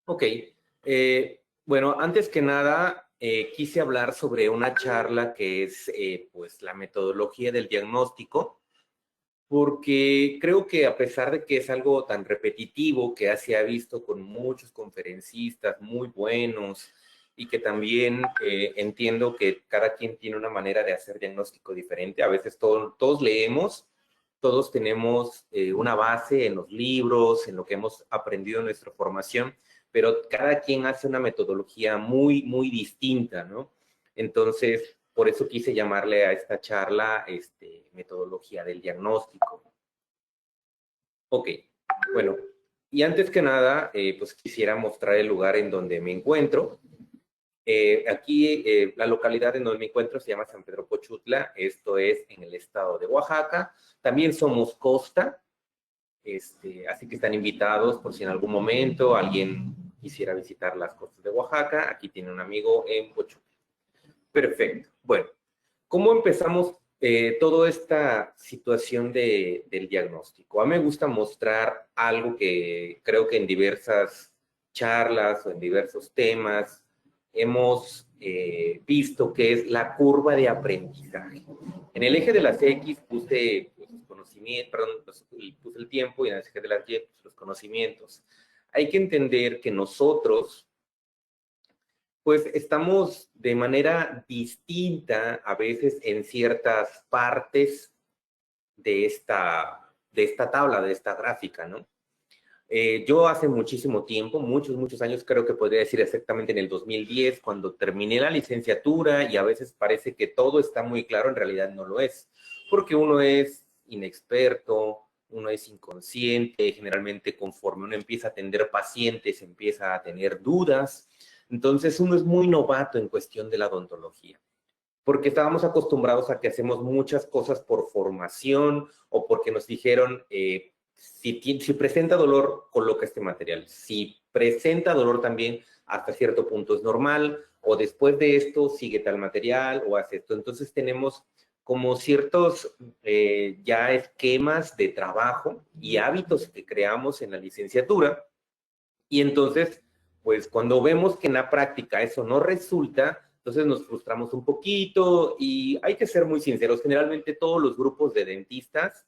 Ok. Bueno, antes que nada, quise hablar sobre una charla que es pues la metodología del diagnóstico, porque creo que a pesar de que es algo tan repetitivo que se ha visto con muchos conferencistas muy buenos y que también entiendo que cada quien tiene una manera de hacer diagnóstico diferente, a veces todos leemos, todos tenemos una base en los libros, en lo que hemos aprendido en nuestra formación, pero cada quien hace una metodología muy, muy distinta, ¿no? Entonces, por eso quise llamarle a esta charla metodología del diagnóstico. Ok, bueno, y antes que nada, pues quisiera mostrar el lugar en donde me encuentro. Aquí, la localidad en donde me encuentro se llama San Pedro Pochutla, esto es en el estado de Oaxaca. También somos costa, así que están invitados por si en algún momento alguien quisiera visitar las costas de Oaxaca. Aquí tiene un amigo en Pochutla. Perfecto. Bueno, ¿cómo empezamos toda esta situación del diagnóstico? A mí me gusta mostrar algo que creo que en diversas charlas o en diversos temas hemos visto, que es la curva de aprendizaje. En el eje de las X puse pues, los conocimientos, perdón, puse el tiempo, y en el eje de las Y pues, los conocimientos. Hay que entender que nosotros pues estamos de manera distinta a veces en ciertas partes de esta tabla, de esta gráfica, ¿no? Yo hace muchísimo tiempo, muchos años, creo que podría decir exactamente en el 2010, cuando terminé la licenciatura, y a veces parece que todo está muy claro, en realidad no lo es, porque uno es inexperto, uno es inconsciente, generalmente conforme uno empieza a atender pacientes, empieza a tener dudas, entonces uno es muy novato en cuestión de la odontología, porque estábamos acostumbrados a que hacemos muchas cosas por formación o porque nos dijeron, si presenta dolor, coloca este material. Si presenta dolor también, hasta cierto punto es normal, o después de esto sigue tal material o hace esto. Entonces tenemos como ciertos ya esquemas de trabajo y hábitos que creamos en la licenciatura, y entonces, pues cuando vemos que en la práctica eso no resulta, entonces nos frustramos un poquito, y hay que ser muy sinceros. Generalmente todos los grupos de dentistas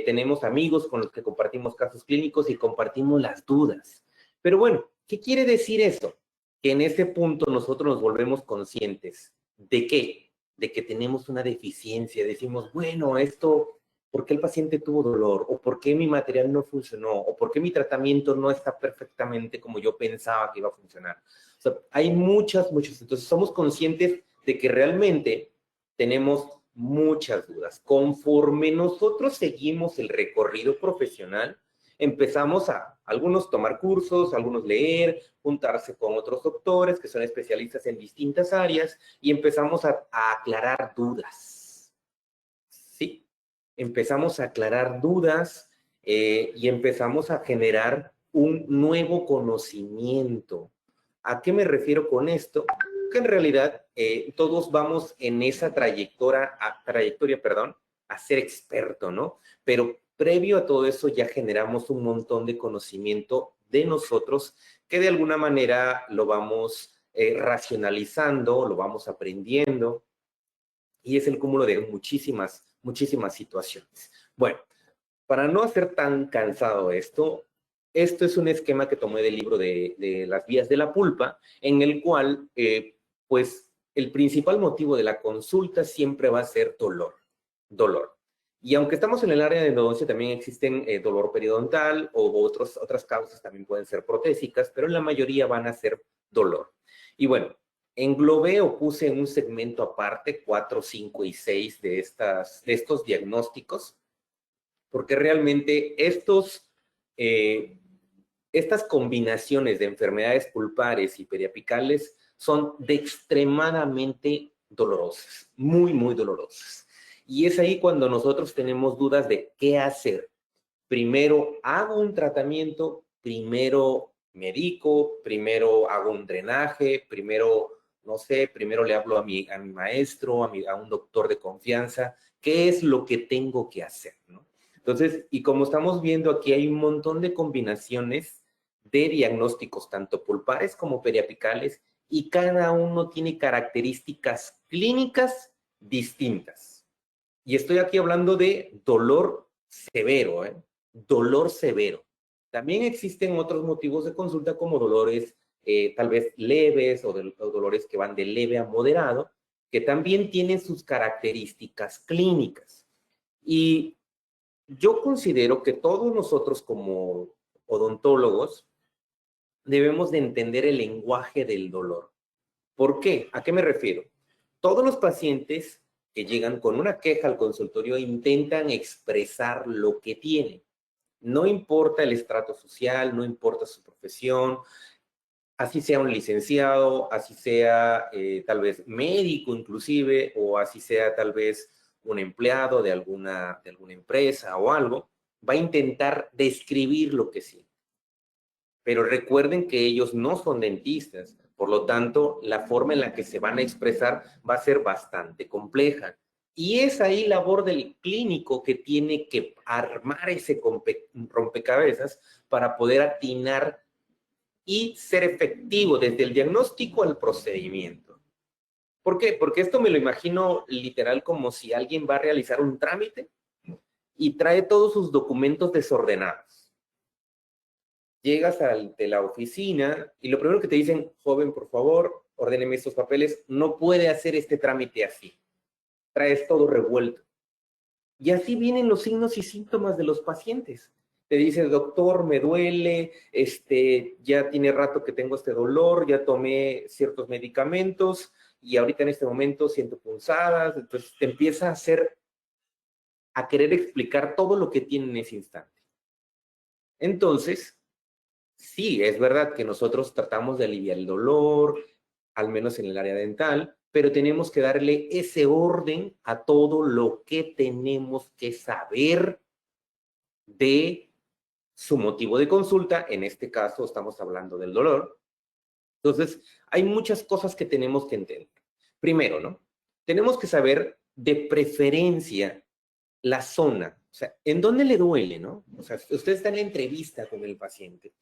tenemos amigos con los que compartimos casos clínicos y compartimos las dudas. Pero bueno, ¿qué quiere decir eso? Que en ese punto nosotros nos volvemos conscientes. ¿De qué? De que tenemos una deficiencia. Decimos, bueno, esto, ¿por qué el paciente tuvo dolor? ¿O por qué mi material no funcionó? ¿O por qué mi tratamiento no está perfectamente como yo pensaba que iba a funcionar? O sea, hay muchas. Entonces, somos conscientes de que realmente tenemos muchas dudas. Conforme nosotros seguimos el recorrido profesional, empezamos a algunos tomar cursos, algunos leer, juntarse con otros doctores que son especialistas en distintas áreas, y empezamos a aclarar dudas. ¿Sí? Empezamos a aclarar dudas y empezamos a generar un nuevo conocimiento. ¿A qué me refiero con esto? Que en realidad todos vamos en esa trayectoria, a ser experto, ¿no? Pero previo a todo eso ya generamos un montón de conocimiento de nosotros, que de alguna manera lo vamos racionalizando, lo vamos aprendiendo, y es el cúmulo de muchísimas situaciones. Bueno, para no hacer tan cansado esto es un esquema que tomé del libro de las vías de la pulpa, en el cual, pues, el principal motivo de la consulta siempre va a ser dolor. Y aunque estamos en el área de endodoncia, también existen dolor periodontal o otras causas también pueden ser protésicas, pero en la mayoría van a ser dolor. Y bueno, englobé o puse en un segmento aparte 4, 5 y 6 de estos diagnósticos, porque realmente estas combinaciones de enfermedades pulpares y periapicales son de extremadamente dolorosas, muy dolorosas. Y es ahí cuando nosotros tenemos dudas de qué hacer. Primero hago un tratamiento, primero medico, primero hago un drenaje, primero, no sé, primero le hablo a mi maestro, a un doctor de confianza, qué es lo que tengo que hacer, ¿no? Entonces, y como estamos viendo aquí, hay un montón de combinaciones de diagnósticos tanto pulpares como periapicales y cada uno tiene características clínicas distintas. Y estoy aquí hablando de dolor severo, ¿eh? Dolor severo. También existen otros motivos de consulta como dolores tal vez leves o dolores que van de leve a moderado, que también tienen sus características clínicas. Y yo considero que todos nosotros como odontólogos debemos de entender el lenguaje del dolor. ¿Por qué? ¿A qué me refiero? Todos los pacientes que llegan con una queja al consultorio intentan expresar lo que tienen. No importa el estrato social, no importa su profesión, así sea un licenciado, así sea tal vez médico inclusive, o así sea tal vez un empleado de alguna empresa o algo, va a intentar describir lo que siente. Pero recuerden que ellos no son dentistas, por lo tanto, la forma en la que se van a expresar va a ser bastante compleja. Y es ahí labor del clínico que tiene que armar ese rompecabezas para poder atinar y ser efectivo desde el diagnóstico al procedimiento. ¿Por qué? Porque esto me lo imagino literal como si alguien va a realizar un trámite y trae todos sus documentos desordenados. Llegas de la oficina y lo primero que te dicen, joven, por favor, ordéneme estos papeles, no puede hacer este trámite así. Traes todo revuelto. Y así vienen los signos y síntomas de los pacientes. Te dice, doctor, me duele, ya tiene rato que tengo este dolor, ya tomé ciertos medicamentos y ahorita en este momento siento punzadas. Entonces te empieza a querer explicar todo lo que tiene en ese instante. Entonces, sí, es verdad que nosotros tratamos de aliviar el dolor, al menos en el área dental, pero tenemos que darle ese orden a todo lo que tenemos que saber de su motivo de consulta. En este caso estamos hablando del dolor. Entonces, hay muchas cosas que tenemos que entender. Primero, ¿no? Tenemos que saber de preferencia la zona, o sea, ¿en dónde le duele, no? O sea, usted está en la entrevista con el paciente.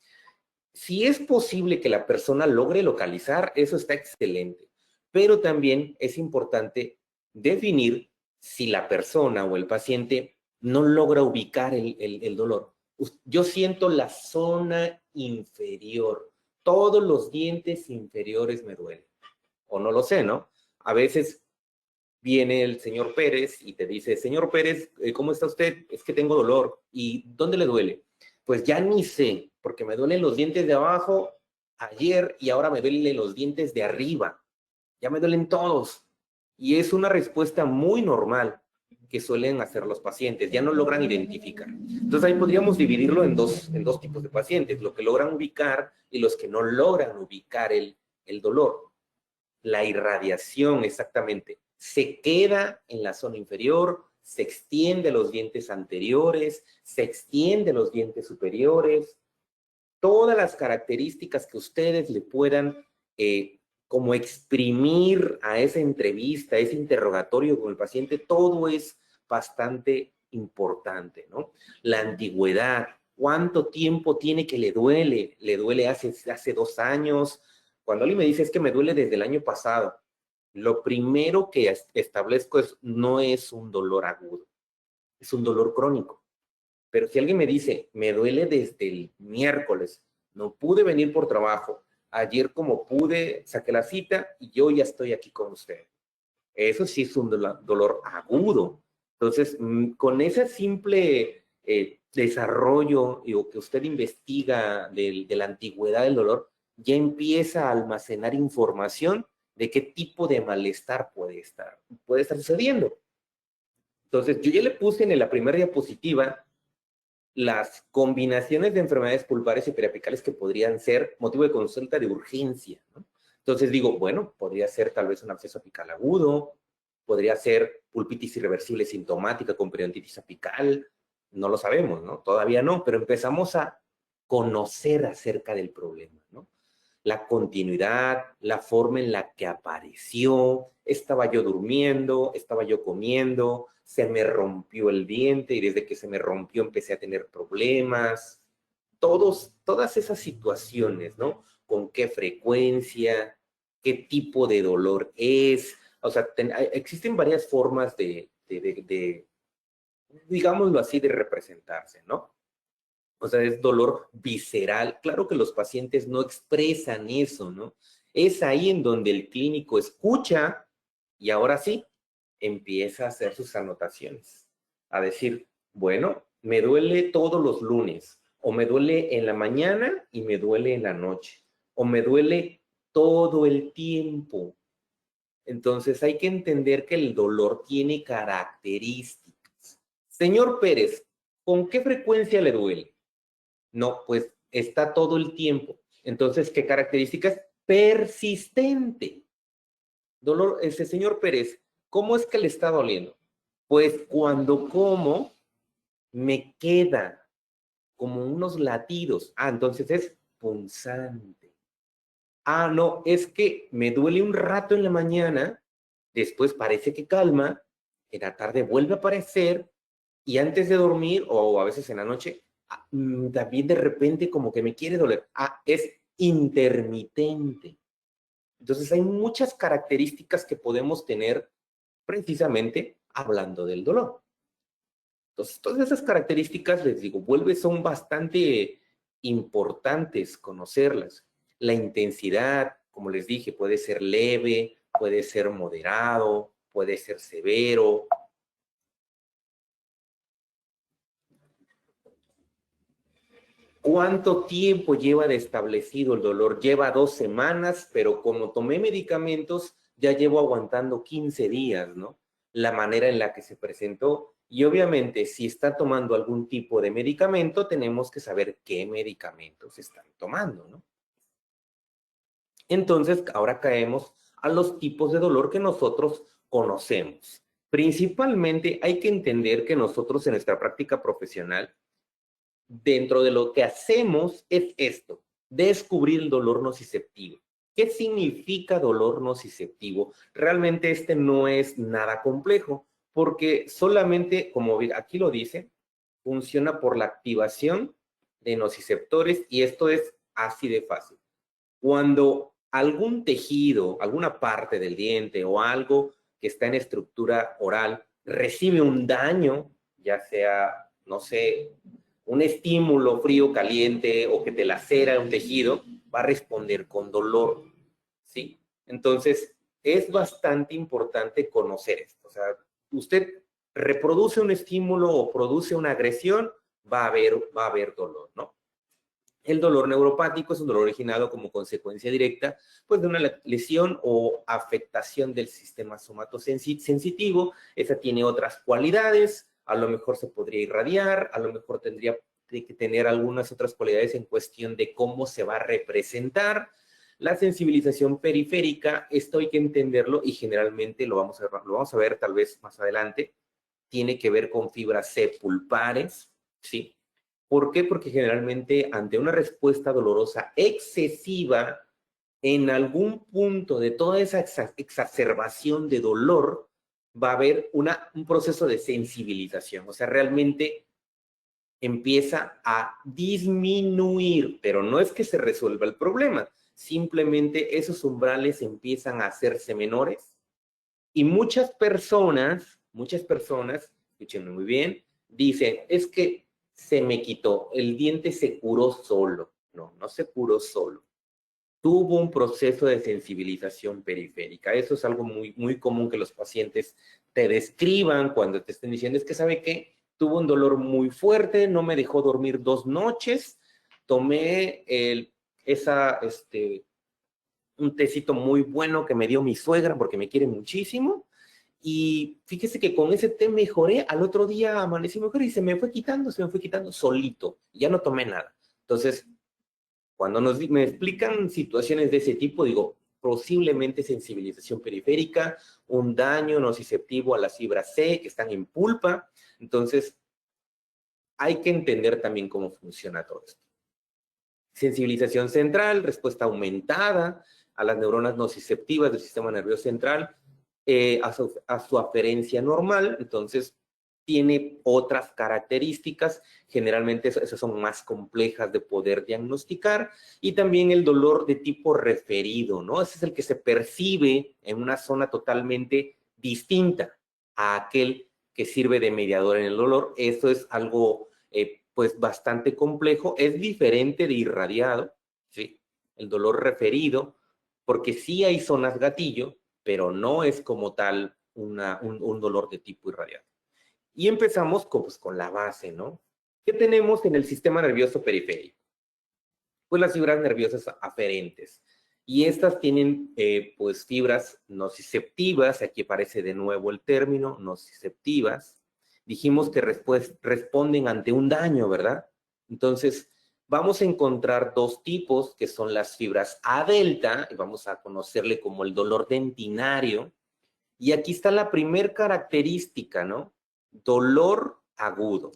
Si es posible que la persona logre localizar, eso está excelente. Pero también es importante definir si la persona o el paciente no logra ubicar el dolor. Yo siento la zona inferior. Todos los dientes inferiores me duelen. O no lo sé, ¿no? A veces viene el señor Pérez y te dice, señor Pérez, ¿cómo está usted? Es que tengo dolor. ¿Y dónde le duele? Pues ya ni sé, porque me duelen los dientes de abajo ayer y ahora me duelen los dientes de arriba. Ya me duelen todos. Y es una respuesta muy normal que suelen hacer los pacientes, ya no logran identificar. Entonces ahí podríamos dividirlo en dos tipos de pacientes, los que logran ubicar y los que no logran ubicar el dolor. La irradiación, exactamente, se queda en la zona inferior, se extiende a los dientes anteriores, se extiende a los dientes superiores. Todas las características que ustedes le puedan como exprimir a esa entrevista, a ese interrogatorio con el paciente, todo es bastante importante, ¿no? La antigüedad, ¿cuánto tiempo tiene que le duele? ¿Le duele hace 2 años? Cuando alguien me dice es que me duele desde el año pasado, lo primero que establezco es no es un dolor agudo, es un dolor crónico. Pero si alguien me dice, me duele desde el miércoles, no pude venir por trabajo, ayer como pude, saqué la cita y yo ya estoy aquí con usted. Eso sí es un dolor agudo. Entonces, con ese simple desarrollo o que usted investiga de la antigüedad del dolor, ya empieza a almacenar información de qué tipo de malestar puede estar sucediendo. Entonces, yo ya le puse en la primera diapositiva las combinaciones de enfermedades pulpares y periapicales que podrían ser motivo de consulta de urgencia, ¿no? Entonces digo, bueno, podría ser tal vez un absceso apical agudo, podría ser pulpitis irreversible sintomática con periodontitis apical, no lo sabemos, ¿no? Todavía no, pero empezamos a conocer acerca del problema, ¿no? La continuidad, la forma en la que apareció, estaba yo durmiendo, estaba yo comiendo, se me rompió el diente y desde que se me rompió empecé a tener problemas. todas esas situaciones, ¿no? Con qué frecuencia, qué tipo de dolor es. O sea, existen varias formas digámoslo así, de representarse, ¿no? O sea, es dolor visceral. Claro que los pacientes no expresan eso, ¿no? Es ahí en donde el clínico escucha y ahora sí empieza a hacer sus anotaciones. A decir, bueno, me duele todos los lunes, o me duele en la mañana y me duele en la noche, o me duele todo el tiempo. Entonces hay que entender que el dolor tiene características. Señor Pérez, ¿con qué frecuencia le duele? No, pues está todo el tiempo. Entonces, ¿qué características? Persistente. Dolor, ese señor Pérez, ¿cómo es que le está doliendo? Pues cuando como, me queda como unos latidos. Ah, entonces es punzante. Ah, no, es que me duele un rato en la mañana, después parece que calma, en la tarde vuelve a aparecer y antes de dormir o a veces en la noche, también de repente como que me quiere doler. Ah, es intermitente. Entonces hay muchas características que podemos tener precisamente hablando del dolor. Entonces, todas esas características, les digo, son bastante importantes conocerlas. La intensidad, como les dije, puede ser leve, puede ser moderado, puede ser severo. ¿Cuánto tiempo lleva de establecido el dolor? Lleva 2 semanas, pero como tomé medicamentos, ya llevo aguantando 15 días, ¿no? La manera en la que se presentó. Y obviamente, si está tomando algún tipo de medicamento, tenemos que saber qué medicamentos están tomando, ¿no? Entonces, ahora caemos a los tipos de dolor que nosotros conocemos. Principalmente hay que entender que nosotros en nuestra práctica profesional dentro de lo que hacemos es esto, descubrir el dolor nociceptivo. ¿Qué significa dolor nociceptivo? Realmente este no es nada complejo, porque solamente, como aquí lo dice, funciona por la activación de nociceptores y esto es así de fácil. Cuando algún tejido, alguna parte del diente o algo que está en estructura oral recibe un daño, ya sea, no sé, un estímulo frío, caliente o que te lacera un tejido, va a responder con dolor, ¿sí? Entonces, es bastante importante conocer esto. O sea, usted reproduce un estímulo o produce una agresión, va a haber dolor, ¿no? El dolor neuropático es un dolor originado como consecuencia directa pues, de una lesión o afectación del sistema somatosensitivo. Esa tiene otras cualidades, a lo mejor se podría irradiar, a lo mejor tendría que tener algunas otras cualidades en cuestión de cómo se va a representar. La sensibilización periférica, esto hay que entenderlo y generalmente lo vamos a ver tal vez más adelante, tiene que ver con fibras C pulpares, ¿sí? ¿Por qué? Porque generalmente ante una respuesta dolorosa excesiva, en algún punto de toda esa exacerbación de dolor, va a haber un proceso de sensibilización. O sea, realmente empieza a disminuir, pero no es que se resuelva el problema, simplemente esos umbrales empiezan a hacerse menores y muchas personas, escúchenme muy bien, dicen, es que se me quitó, el diente se curó solo. No, no se curó solo. Tuvo un proceso de sensibilización periférica. Eso es algo muy, muy común que los pacientes te describan cuando te estén diciendo, es que sabe qué, tuvo un dolor muy fuerte, no me dejó dormir 2 noches, tomé un tecito muy bueno que me dio mi suegra porque me quiere muchísimo. Y fíjese que con ese té mejoré, al otro día amanecí mejor y se me fue quitando solito. Ya no tomé nada. Entonces, cuando me explican situaciones de ese tipo, digo, posiblemente sensibilización periférica, un daño nociceptivo a las fibras C que están en pulpa. Entonces, hay que entender también cómo funciona todo esto. Sensibilización central, respuesta aumentada a las neuronas nociceptivas del sistema nervioso central, a su aferencia normal. Entonces, tiene otras características, generalmente esas son más complejas de poder diagnosticar, y también el dolor de tipo referido, ¿no? Ese es el que se percibe en una zona totalmente distinta a aquel que sirve de mediador en el dolor. Eso es algo, pues, bastante complejo, es diferente de irradiado, ¿sí? El dolor referido, porque sí hay zonas gatillo, pero no es como tal un dolor de tipo irradiado. Y empezamos pues, con la base, ¿no? ¿Qué tenemos en el sistema nervioso periférico? Pues las fibras nerviosas aferentes. Y estas tienen, pues, fibras nociceptivas. Aquí aparece de nuevo el término, nociceptivas. Dijimos que responden ante un daño, ¿verdad? Entonces, vamos a encontrar dos tipos, que son las fibras A delta, y vamos a conocerle como el dolor dentinario. Y aquí está la primer característica, ¿no? Dolor agudo.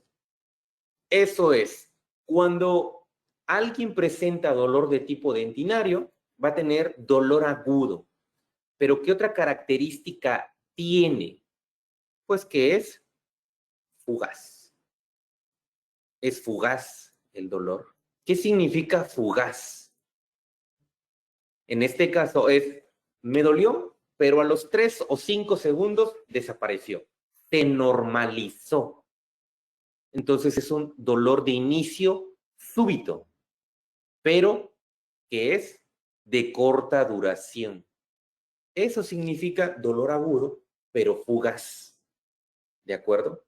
Eso es, cuando alguien presenta dolor de tipo dentinario, va a tener dolor agudo. Pero ¿qué otra característica tiene? Pues que es fugaz. Es fugaz el dolor. ¿Qué significa fugaz? En este caso es, me dolió, pero a los 3 o 5 segundos desapareció. Se normalizó. Entonces es un dolor de inicio súbito, pero que es de corta duración. Eso significa dolor agudo, pero fugaz. ¿De acuerdo?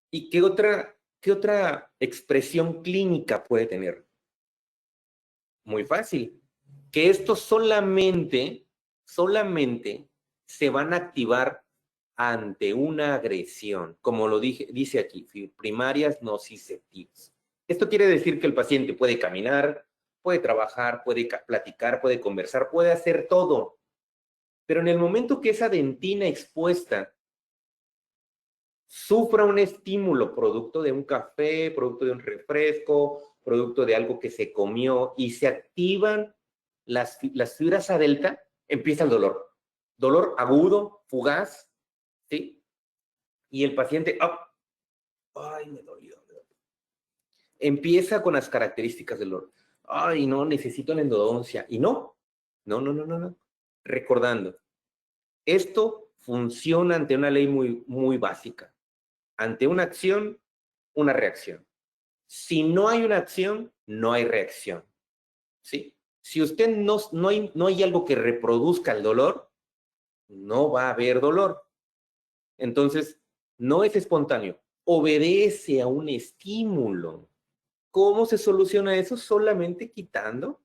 ¿Y qué otra expresión clínica puede tener? Muy fácil. Que estos solamente se van a activar ante una agresión, como lo dice aquí, primarias nociceptivas. Esto quiere decir que el paciente puede caminar, puede trabajar, puede platicar, puede conversar, puede hacer todo, pero en el momento que esa dentina expuesta sufra un estímulo producto de un café, producto de un refresco, producto de algo que se comió y se activan las fibras A delta, empieza el dolor. Dolor agudo, fugaz, ¿sí? Y el paciente, ay, me dolió. Empieza con las características del dolor. Ay, no, necesito la endodoncia. Y no. Recordando, esto funciona ante una ley muy, muy básica. Ante una acción, una reacción. Si no hay una acción, no hay reacción. ¿Sí? Si usted no hay algo que reproduzca el dolor, no va a haber dolor. Entonces, no es espontáneo, obedece a un estímulo. ¿Cómo se soluciona eso? Solamente quitando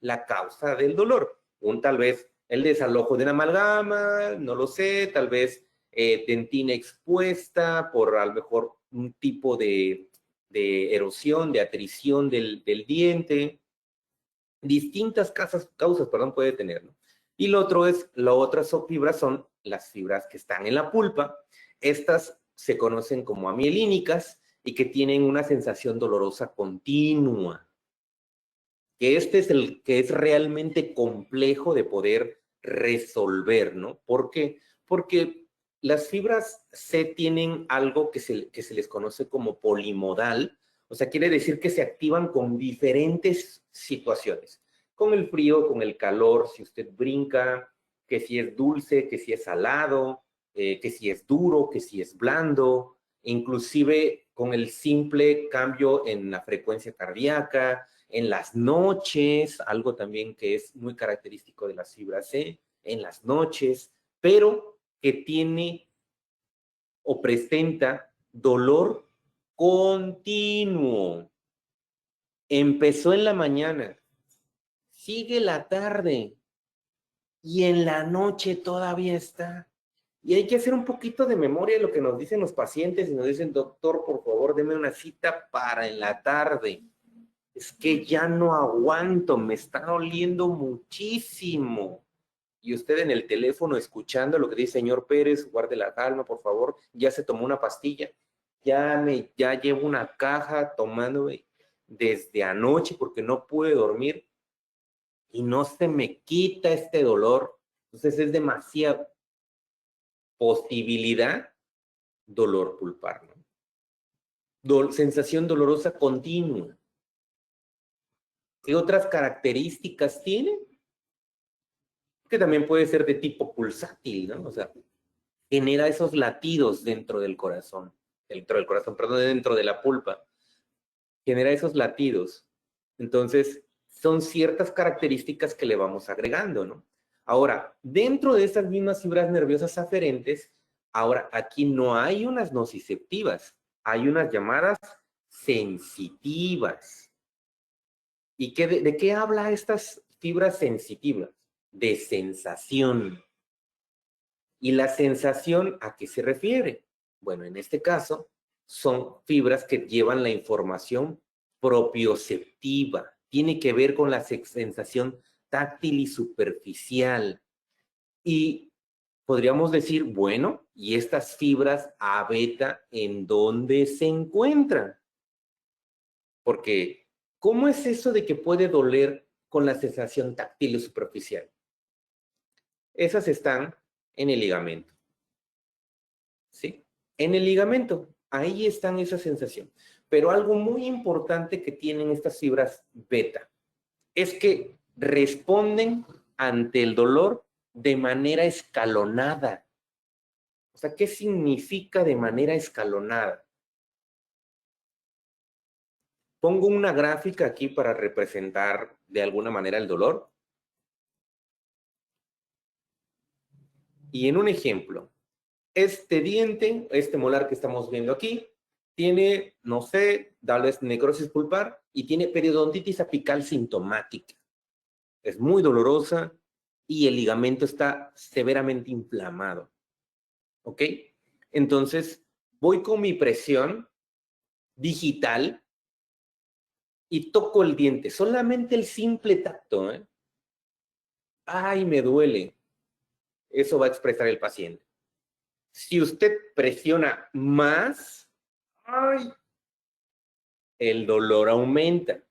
la causa del dolor. Tal vez el desalojo de una amalgama, no lo sé, tal vez dentina expuesta por a lo mejor un tipo de erosión, de atrición del diente. Distintas causas, perdón, puede tener, ¿no? Y lo otro es, las otras fibras son las fibras que están en la pulpa. Estas se conocen como amielínicas y que tienen una sensación dolorosa continua. Que este es el que es realmente complejo de poder resolver, ¿no? ¿Por qué? Porque las fibras C tienen algo que se les conoce como polimodal, o sea, quiere decir que se activan con diferentes situaciones, con el frío, con el calor, si usted brinca, que si es dulce, que si es salado, que si es duro, que si es blando, inclusive con el simple cambio en la frecuencia cardíaca, en las noches, algo también que es muy característico de las fibras C, en las noches, pero que tiene o presenta dolor continuo. Empezó en la mañana, sigue la tarde y en la noche todavía está. Y hay que hacer un poquito de memoria de lo que nos dicen los pacientes y nos dicen, doctor, por favor, deme una cita para en la tarde. Es que ya no aguanto, me está doliendo muchísimo. Y usted en el teléfono escuchando lo que dice, señor Pérez, guarde la calma, por favor, ya se tomó una pastilla, ya llevo una caja tomando desde anoche porque no pude dormir y no se me quita este dolor. Entonces es demasiada posibilidad dolor pulpar, ¿no? Sensación dolorosa continua. ¿Qué otras características tiene? Que también puede ser de tipo pulsátil, ¿no? O sea, genera esos latidos dentro del corazón, perdón, dentro de la pulpa. Genera esos latidos. Entonces, son ciertas características que le vamos agregando, ¿no? Ahora, dentro de estas mismas fibras nerviosas aferentes, ahora aquí no hay unas nociceptivas, hay unas llamadas sensitivas. ¿Y de qué habla estas fibras sensitivas? De sensación. ¿Y la sensación a qué se refiere? Bueno, en este caso, son fibras que llevan la información propioceptiva. Tiene que ver con la sensación táctil y superficial. Y podríamos decir, bueno, ¿y estas fibras A beta en dónde se encuentran? Porque, ¿cómo es eso de que puede doler con la sensación táctil y superficial? Esas están en el ligamento. ¿Sí? En el ligamento, ahí están esa sensación. Pero algo muy importante que tienen estas fibras beta es que responden ante el dolor de manera escalonada. O sea, ¿qué significa de manera escalonada? Pongo una gráfica aquí para representar de alguna manera el dolor. Y en un ejemplo, este diente, este molar que estamos viendo aquí, tiene, no sé, tal vez necrosis pulpar y tiene periodontitis apical sintomática. Es muy dolorosa y el ligamento está severamente inflamado. ¿Ok? Entonces, voy con mi presión digital y toco el diente. Solamente el simple tacto, ¿eh? ¡Ay, me duele! Eso va a expresar el paciente. Si usted presiona más, ¡ay! El dolor aumenta.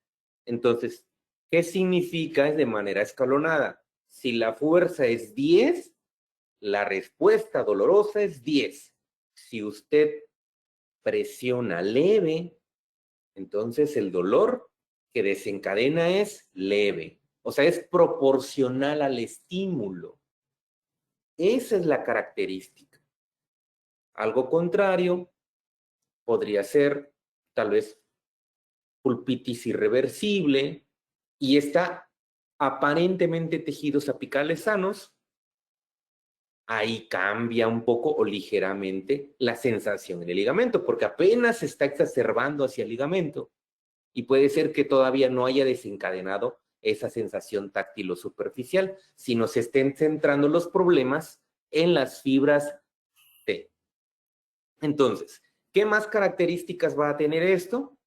Entonces, ¿qué significa de manera escalonada? Si la fuerza es 10, la respuesta dolorosa es 10. Si usted presiona leve, entonces el dolor que desencadena es leve. O sea, es proporcional al estímulo. Esa es la característica. Algo contrario podría ser tal vez pulpitis irreversible y está aparentemente tejidos apicales sanos, ahí cambia un poco o ligeramente la sensación en el ligamento, porque apenas se está exacerbando hacia el ligamento y puede ser que todavía no haya desencadenado esa sensación táctil o superficial, sino se estén centrando los problemas en las fibras T. Entonces, ¿qué más características va a tener esto?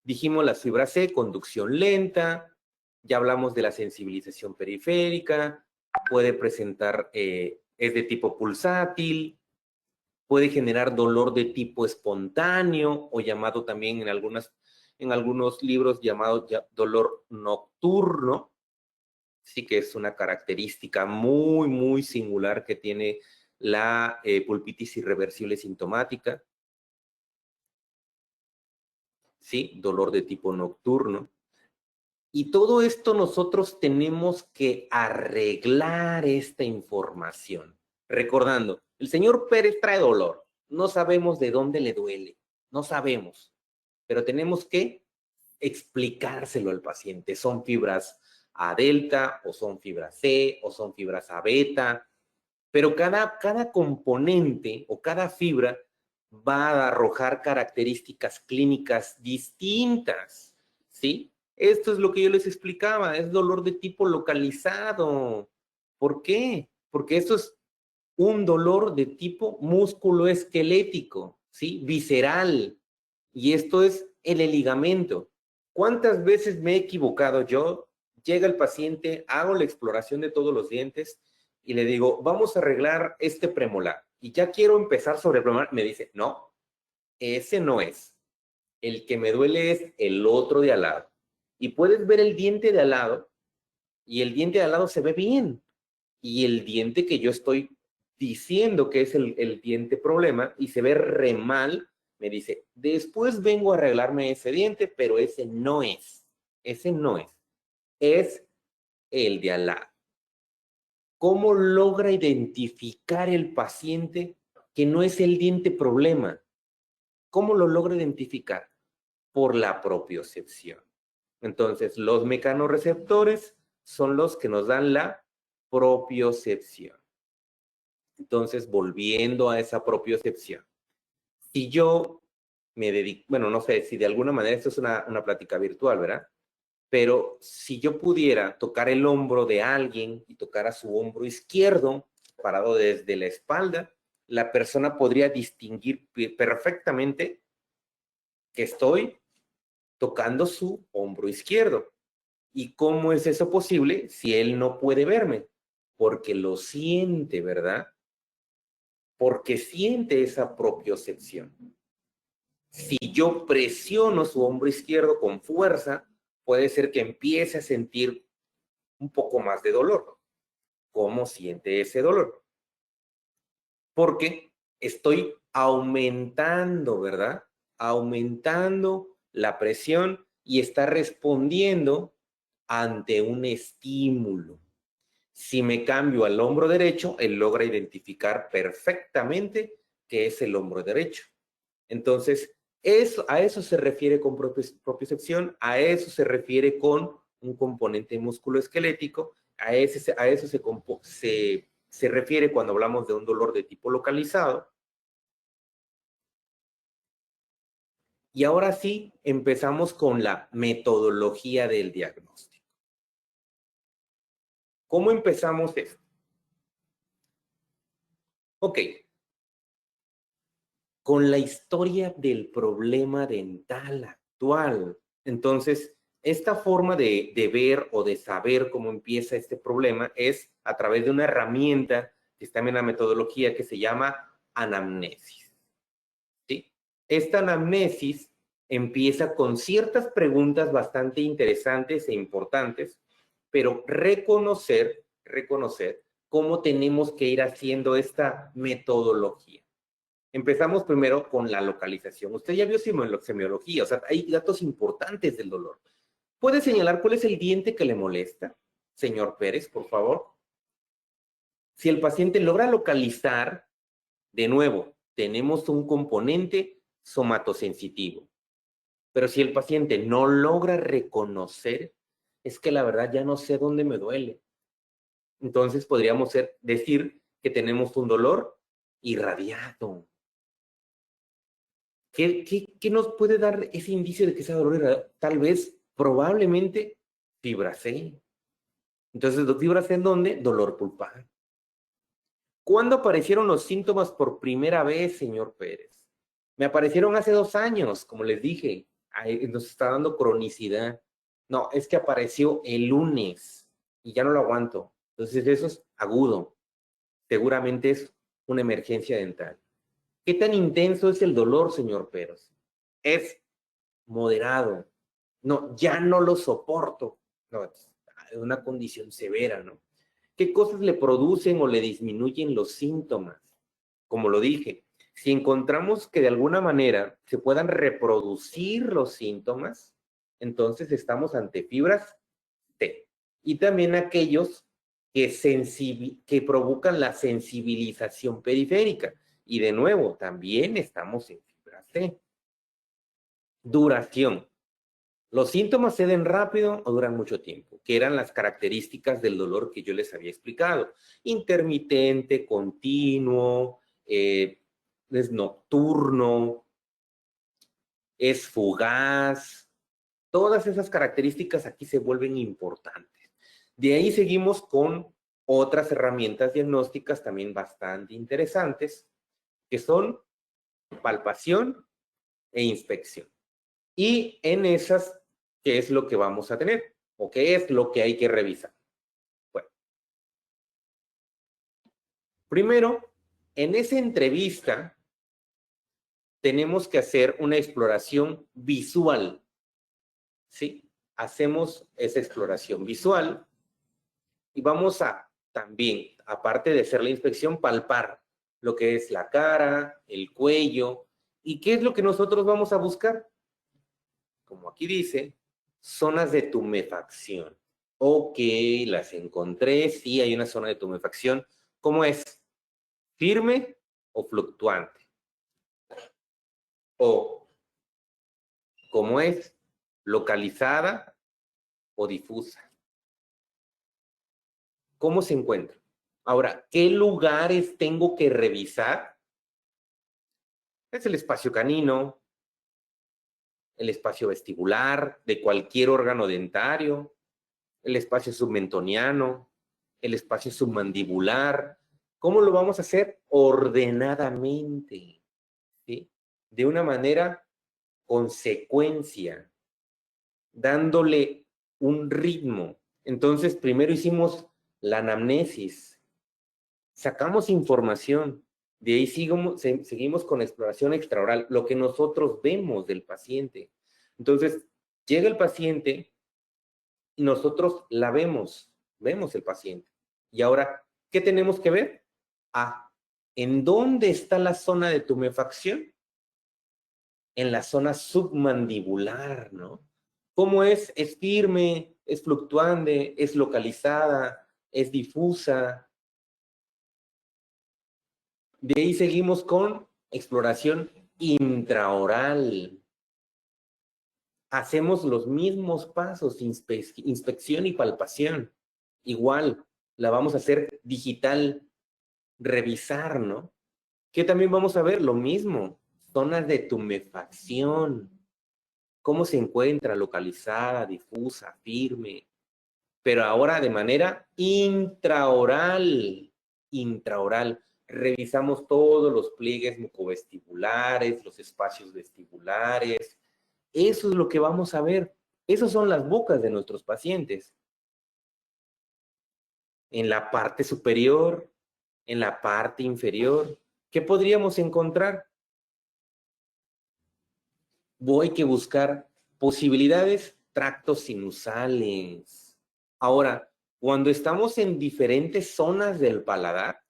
Dijimos las fibras C, conducción lenta, ya hablamos de la sensibilización periférica, puede presentar, es de tipo pulsátil, puede generar dolor de tipo espontáneo o llamado también en algunos libros llamado dolor nocturno, sí que es una característica muy, muy singular que tiene la pulpitis irreversible sintomática. ¿Sí? Dolor de tipo nocturno. Y todo esto nosotros tenemos que arreglar esta información. Recordando, el señor Pérez trae dolor. No sabemos de dónde le duele. No sabemos. Pero tenemos que explicárselo al paciente. Son fibras A delta, o son fibras C, o son fibras A beta. Pero cada componente o cada fibra va a arrojar características clínicas distintas, ¿sí? Esto es lo que yo les explicaba, es dolor de tipo localizado. ¿Por qué? Porque esto es un dolor de tipo músculo-esquelético, ¿sí? Visceral. Y esto es en el ligamento. ¿Cuántas veces me he equivocado yo? Llega el paciente, hago la exploración de todos los dientes y le digo, vamos a arreglar este premolar. Y ya quiero empezar sobre el premolar. Me dice, no, ese no es. El que me duele es el otro de al lado. Y puedes ver el diente de al lado y el diente de al lado se ve bien. Y el diente que yo estoy diciendo que es el diente problema y se ve re mal, me dice, después vengo a arreglarme ese diente, pero ese no es. Ese no es. Es el de al lado. ¿Cómo logra identificar el paciente que no es el diente problema? ¿Cómo lo logra identificar? Por la propiocepción. Entonces, los mecanorreceptores son los que nos dan la propiocepción. Entonces, volviendo a esa propiocepción. Si yo me dedico, bueno, no sé si de alguna manera esto es una plática virtual, ¿verdad? Pero si yo pudiera tocar el hombro de alguien y tocar a su hombro izquierdo, parado desde la espalda, la persona podría distinguir perfectamente que estoy tocando su hombro izquierdo. ¿Y cómo es eso posible si él no puede verme? Porque lo siente, ¿verdad? Porque siente esa propiocepción. Si yo presiono su hombro izquierdo con fuerza, puede ser que empiece a sentir un poco más de dolor. ¿Cómo siente ese dolor? Porque estoy aumentando, ¿verdad? Aumentando la presión y está respondiendo ante un estímulo. Si me cambio al hombro derecho, él logra identificar perfectamente que es el hombro derecho. Entonces, a eso se refiere con propiocepción, a eso se refiere con un componente musculoesquelético, a eso se refiere cuando hablamos de un dolor de tipo localizado. Y ahora sí, empezamos con la metodología del diagnóstico. ¿Cómo empezamos esto? Ok, con la historia del problema dental actual. Entonces, esta forma de ver o de saber cómo empieza este problema es a través de una herramienta que está en la metodología que se llama anamnesis. ¿Sí? Esta anamnesis empieza con ciertas preguntas bastante interesantes e importantes, pero reconocer cómo tenemos que ir haciendo esta metodología. Empezamos primero con la localización. Usted ya vio semiología, o sea, hay datos importantes del dolor. ¿Puede señalar cuál es el diente que le molesta, señor Pérez, por favor? Si el paciente logra localizar, de nuevo, tenemos un componente somatosensitivo. Pero si el paciente no logra reconocer, es que la verdad ya no sé dónde me duele. Entonces podríamos decir que tenemos un dolor irradiado. ¿Qué nos puede dar ese indicio de que sea dolor irradiado? Tal vez, probablemente, fibra C. Entonces, ¿fibra C en dónde? Dolor pulpar. ¿Cuándo aparecieron los síntomas por primera vez, señor Pérez? Me aparecieron hace 2 años, como les dije. Ahí nos está dando cronicidad. No, es que apareció el lunes y ya no lo aguanto. Entonces, eso es agudo. Seguramente es una emergencia dental. ¿Qué tan intenso es el dolor, señor Pérez? Es moderado. No, ya no lo soporto. No, es una condición severa, ¿no? ¿Qué cosas le producen o le disminuyen los síntomas? Como lo dije, si encontramos que de alguna manera se puedan reproducir los síntomas, entonces estamos ante fibras T. Y también aquellos que provocan la sensibilización periférica. Y de nuevo, también estamos en fibra C. Duración. ¿Los síntomas ceden rápido o duran mucho tiempo? Que eran las características del dolor que yo les había explicado. Intermitente, continuo, es nocturno, es fugaz. Todas esas características aquí se vuelven importantes. De ahí seguimos con otras herramientas diagnósticas también bastante interesantes, que son palpación e inspección. Y en esas, ¿qué es lo que vamos a tener? ¿O qué es lo que hay que revisar? Bueno, primero, en esa entrevista tenemos que hacer una exploración visual, ¿sí? Hacemos esa exploración visual y vamos a también, aparte de hacer la inspección, palpar lo que es la cara, el cuello. ¿Y qué es lo que nosotros vamos a buscar? Como aquí dice, zonas de tumefacción. Ok, las encontré, sí hay una zona de tumefacción. ¿Cómo es? ¿Firme o fluctuante? O, ¿cómo es? ¿Localizada o difusa? ¿Cómo se encuentra? Ahora, ¿qué lugares tengo que revisar? Es el espacio canino, el espacio vestibular de cualquier órgano dentario, el espacio submentoniano, el espacio submandibular. ¿Cómo lo vamos a hacer? Ordenadamente, ¿sí? De una manera consecuencia, dándole un ritmo. Entonces, primero hicimos la anamnesis, sacamos información, de ahí seguimos con exploración extraoral, lo que nosotros vemos del paciente. Entonces, llega el paciente y nosotros la vemos el paciente. Y ahora, ¿qué tenemos que ver? Ah, ¿en dónde está la zona de tumefacción? En la zona submandibular, ¿no? ¿Cómo es? ¿Es firme? ¿Es fluctuante? ¿Es localizada? ¿Es difusa? De ahí seguimos con exploración intraoral. Hacemos los mismos pasos, inspección y palpación. Igual, la vamos a hacer digital, revisar, ¿no? ¿Qué también vamos a ver? Lo mismo, zonas de tumefacción. ¿Cómo se encuentra? Localizada, difusa, firme. Pero ahora de manera intraoral. Intraoral. Revisamos todos los pliegues mucovestibulares, los espacios vestibulares. Eso es lo que vamos a ver. Esas son las bocas de nuestros pacientes. En la parte superior, en la parte inferior. ¿Qué podríamos encontrar? Voy a buscar posibilidades tractos sinusales. Ahora, cuando estamos en diferentes zonas del paladar,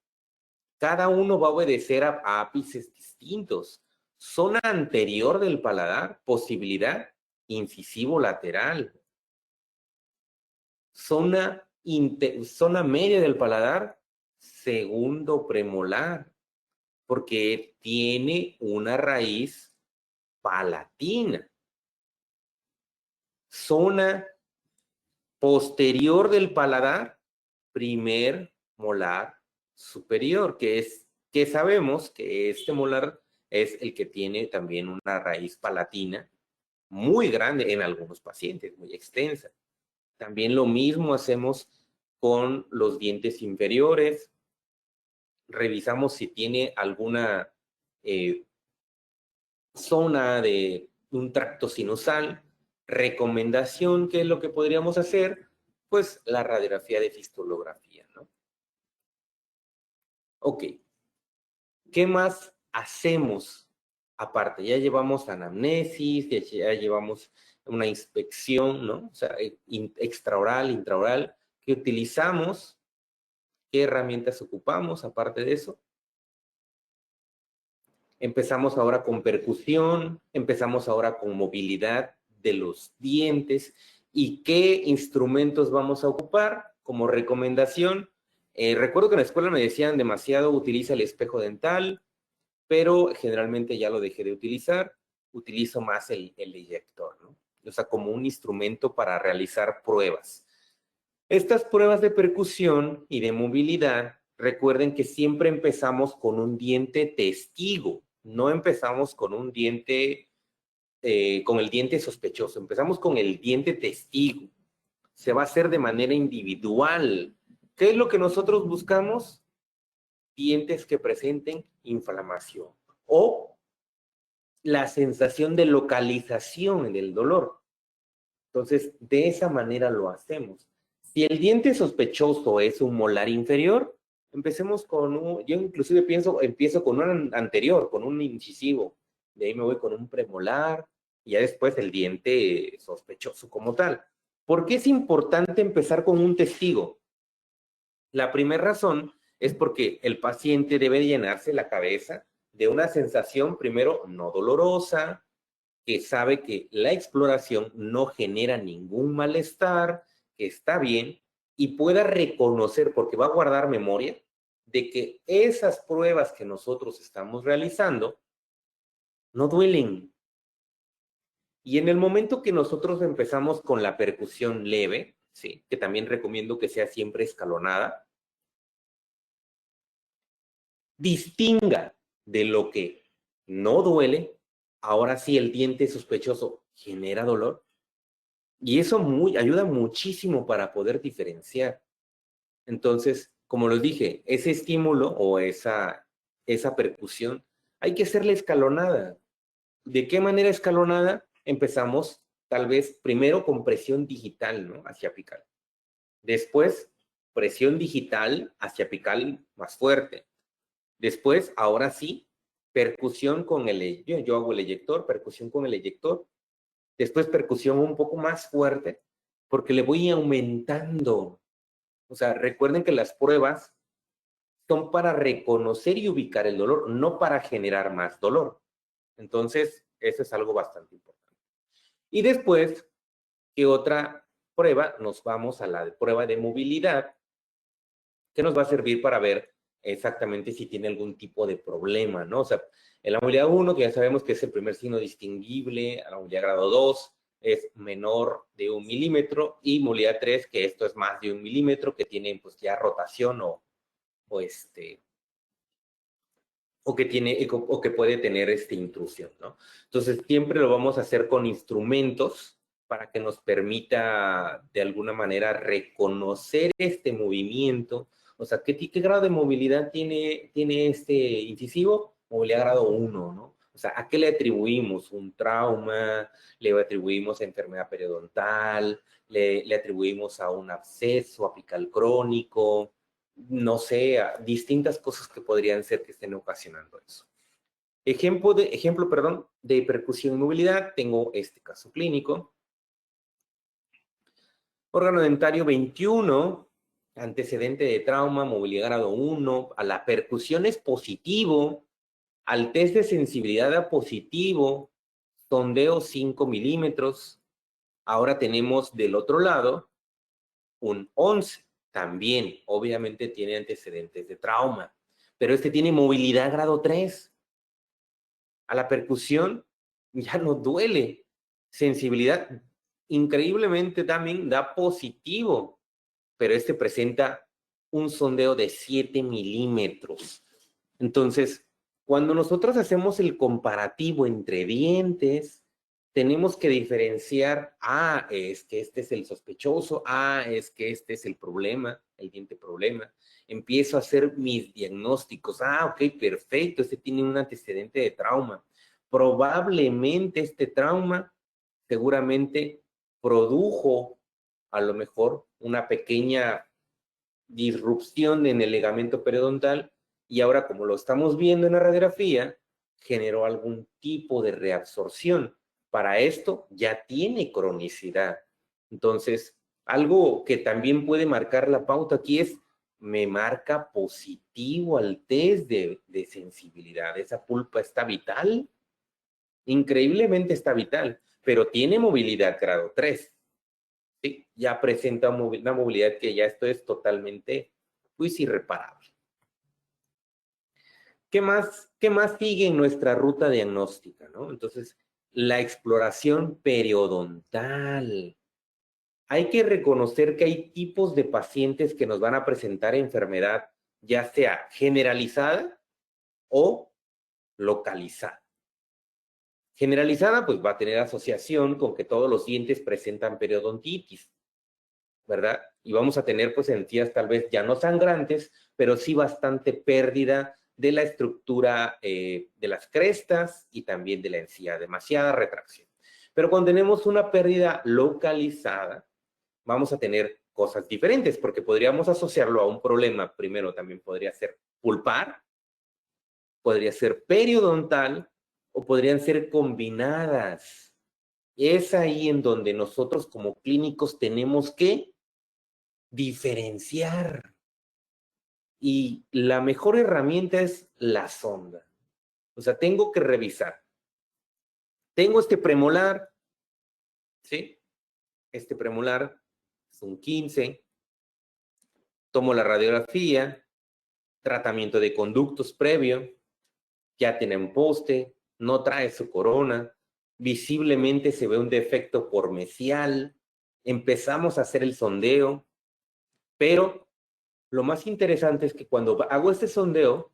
cada uno va a obedecer a ápices distintos. Zona anterior del paladar, posibilidad incisivo lateral. Zona media del paladar, segundo premolar, porque tiene una raíz palatina. Zona posterior del paladar, primer molar superior, que sabemos que este molar es el que tiene también una raíz palatina muy grande en algunos pacientes, muy extensa. También lo mismo hacemos con los dientes inferiores. Revisamos si tiene alguna zona de un tracto sinusal. Recomendación, ¿qué es lo que podríamos hacer? Pues la radiografía de fistulografía, ¿no? Ok. ¿Qué más hacemos aparte? Ya llevamos anamnesis, ya llevamos una inspección, ¿no? O sea, extraoral, intraoral. ¿Qué utilizamos? ¿Qué herramientas ocupamos aparte de eso? Empezamos ahora con percusión, empezamos ahora con movilidad de los dientes. ¿Y qué instrumentos vamos a ocupar? Como recomendación, recuerdo que en la escuela me decían demasiado utiliza el espejo dental, pero generalmente ya lo dejé de utilizar. Utilizo más el eyector, ¿no? O sea, como un instrumento para realizar pruebas. Estas pruebas de percusión y de movilidad, recuerden que siempre empezamos con un diente testigo, no empezamos con un diente, con el diente sospechoso, empezamos con el diente testigo. Se va a hacer de manera individual. ¿Qué es lo que nosotros buscamos? Dientes que presenten inflamación o la sensación de localización en el dolor. Entonces, de esa manera lo hacemos. Si el diente sospechoso es un molar inferior, empecemos con yo inclusive empiezo con un anterior, con un incisivo. De ahí me voy con un premolar y ya después el diente sospechoso como tal. ¿Por qué es importante empezar con un testigo? La primera razón es porque el paciente debe llenarse la cabeza de una sensación, primero, no dolorosa, que sabe que la exploración no genera ningún malestar, que está bien, y pueda reconocer, porque va a guardar memoria, de que esas pruebas que nosotros estamos realizando no duelen. Y en el momento que nosotros empezamos con la percusión leve, ¿sí?, que también recomiendo que sea siempre escalonada, distinga de lo que no duele. Ahora sí, el diente sospechoso genera dolor, y eso ayuda muchísimo para poder diferenciar. Entonces, como les dije, ese estímulo o esa percusión hay que hacerle escalonada. ¿De qué manera escalonada? Empezamos tal vez primero con presión digital, ¿no?, hacia apical. Después, presión digital hacia apical más fuerte. Después, ahora sí, percusión con yo hago el eyector, percusión con el eyector. Después, percusión un poco más fuerte, porque le voy aumentando. O sea, recuerden que las pruebas son para reconocer y ubicar el dolor, no para generar más dolor. Entonces, eso es algo bastante importante. Y después, ¿qué otra prueba? Nos vamos a la prueba de movilidad, que nos va a servir para ver exactamente si tiene algún tipo de problema, ¿no? O sea, en la movilidad 1, que ya sabemos que es el primer signo distinguible, a la movilidad grado 2 es menor de 1 milímetro, y movilidad 3, que esto es más de 1 milímetro, que tiene pues ya rotación o que puede tener intrusión, ¿no? Entonces, siempre lo vamos a hacer con instrumentos para que nos permita, de alguna manera, reconocer este movimiento. O sea, ¿qué grado de movilidad tiene este incisivo? Movilidad grado 1, ¿no? O sea, ¿a qué le atribuimos? ¿Un trauma? ¿Le atribuimos a enfermedad periodontal? ¿Le atribuimos a un absceso apical crónico? No sé, distintas cosas que podrían ser que estén ocasionando eso. Ejemplo, perdón, de percusión y movilidad, tengo este caso clínico. Órgano dentario 21, antecedente de trauma, movilidad grado 1, a la percusión es positivo, al test de sensibilidad da positivo, sondeo 5 milímetros. Ahora tenemos del otro lado un 11, también obviamente tiene antecedentes de trauma, pero este tiene movilidad grado 3. A la percusión ya no duele. Sensibilidad, increíblemente también da positivo, pero este presenta un sondeo de 7 milímetros. Entonces, cuando nosotros hacemos el comparativo entre dientes, tenemos que diferenciar, es que este es el sospechoso, es que este es el problema, el diente problema. Empiezo a hacer mis diagnósticos, ok, perfecto, este tiene un antecedente de trauma. Probablemente este trauma seguramente produjo a lo mejor una pequeña disrupción en el ligamento periodontal, y ahora, como lo estamos viendo en la radiografía, generó algún tipo de reabsorción. Para esto ya tiene cronicidad. Entonces, algo que también puede marcar la pauta aquí es, me marca positivo al test de sensibilidad. Esa pulpa está vital, increíblemente está vital, pero tiene movilidad grado 3. ¿Sí? Ya presenta una movilidad que ya esto es totalmente, pues, irreparable. ¿Qué más sigue en nuestra ruta diagnóstica, ¿no? Entonces, la exploración periodontal. Hay que reconocer que hay tipos de pacientes que nos van a presentar enfermedad, ya sea generalizada o localizada. Generalizada, pues va a tener asociación con que todos los dientes presentan periodontitis, ¿verdad? Y vamos a tener pues encías tal vez ya no sangrantes, pero sí bastante pérdida de la estructura de las crestas y también de la encía, demasiada retracción. Pero cuando tenemos una pérdida localizada, vamos a tener cosas diferentes, porque podríamos asociarlo a un problema. Primero también podría ser pulpar, podría ser periodontal, o podrían ser combinadas. Es ahí en donde nosotros como clínicos tenemos que diferenciar. Y la mejor herramienta es la sonda. O sea, tengo que revisar. Tengo este premolar, ¿sí? Este premolar es un 15. Tomo la radiografía, tratamiento de conductos previo, ya tiene un poste, no trae su corona, visiblemente se ve un defecto por mesial, empezamos a hacer el sondeo, pero lo más interesante es que cuando hago este sondeo,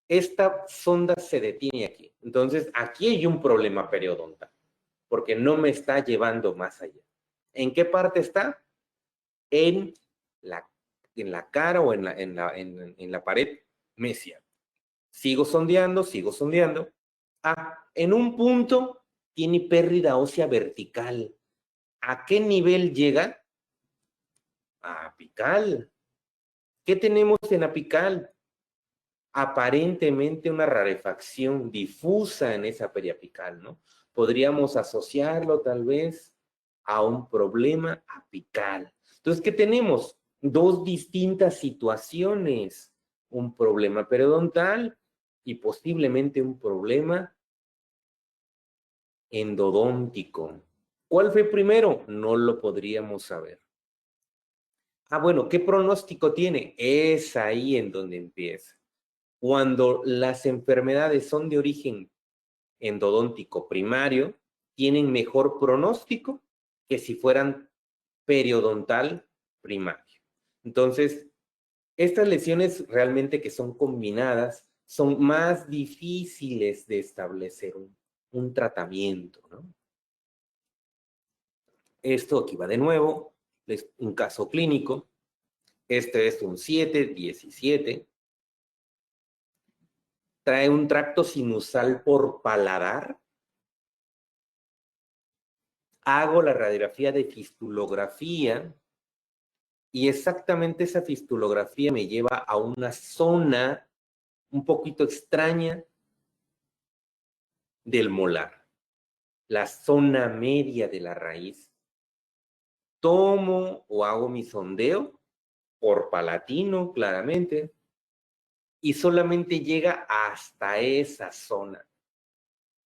esta sonda se detiene aquí. Entonces, aquí hay un problema periodontal, porque no me está llevando más allá. ¿En qué parte está? En la cara o en la pared mesial. Sigo sondeando, sigo sondeando. Ah, en un punto tiene pérdida ósea vertical. ¿A qué nivel llega? A apical. ¿Qué tenemos en apical? Aparentemente una rarefacción difusa en esa periapical, ¿no? Podríamos asociarlo tal vez a un problema apical. Entonces, ¿qué tenemos? Dos distintas situaciones. Un problema periodontal y posiblemente un problema endodóntico. ¿Cuál fue primero? No lo podríamos saber. Ah, bueno, ¿qué pronóstico tiene? Es ahí en donde empieza. Cuando las enfermedades son de origen endodóntico primario, tienen mejor pronóstico que si fueran periodontal primario. Entonces, estas lesiones realmente que son combinadas son más difíciles de establecer un tratamiento, ¿no? Esto aquí va de nuevo, es un caso clínico. Este es un 7-17. Trae un tracto sinusal por paladar. Hago la radiografía de fistulografía y exactamente esa fistulografía me lleva a una zona un poquito extraña del molar, la zona media de la raíz. Tomo o hago mi sondeo por palatino, claramente, y solamente llega hasta esa zona.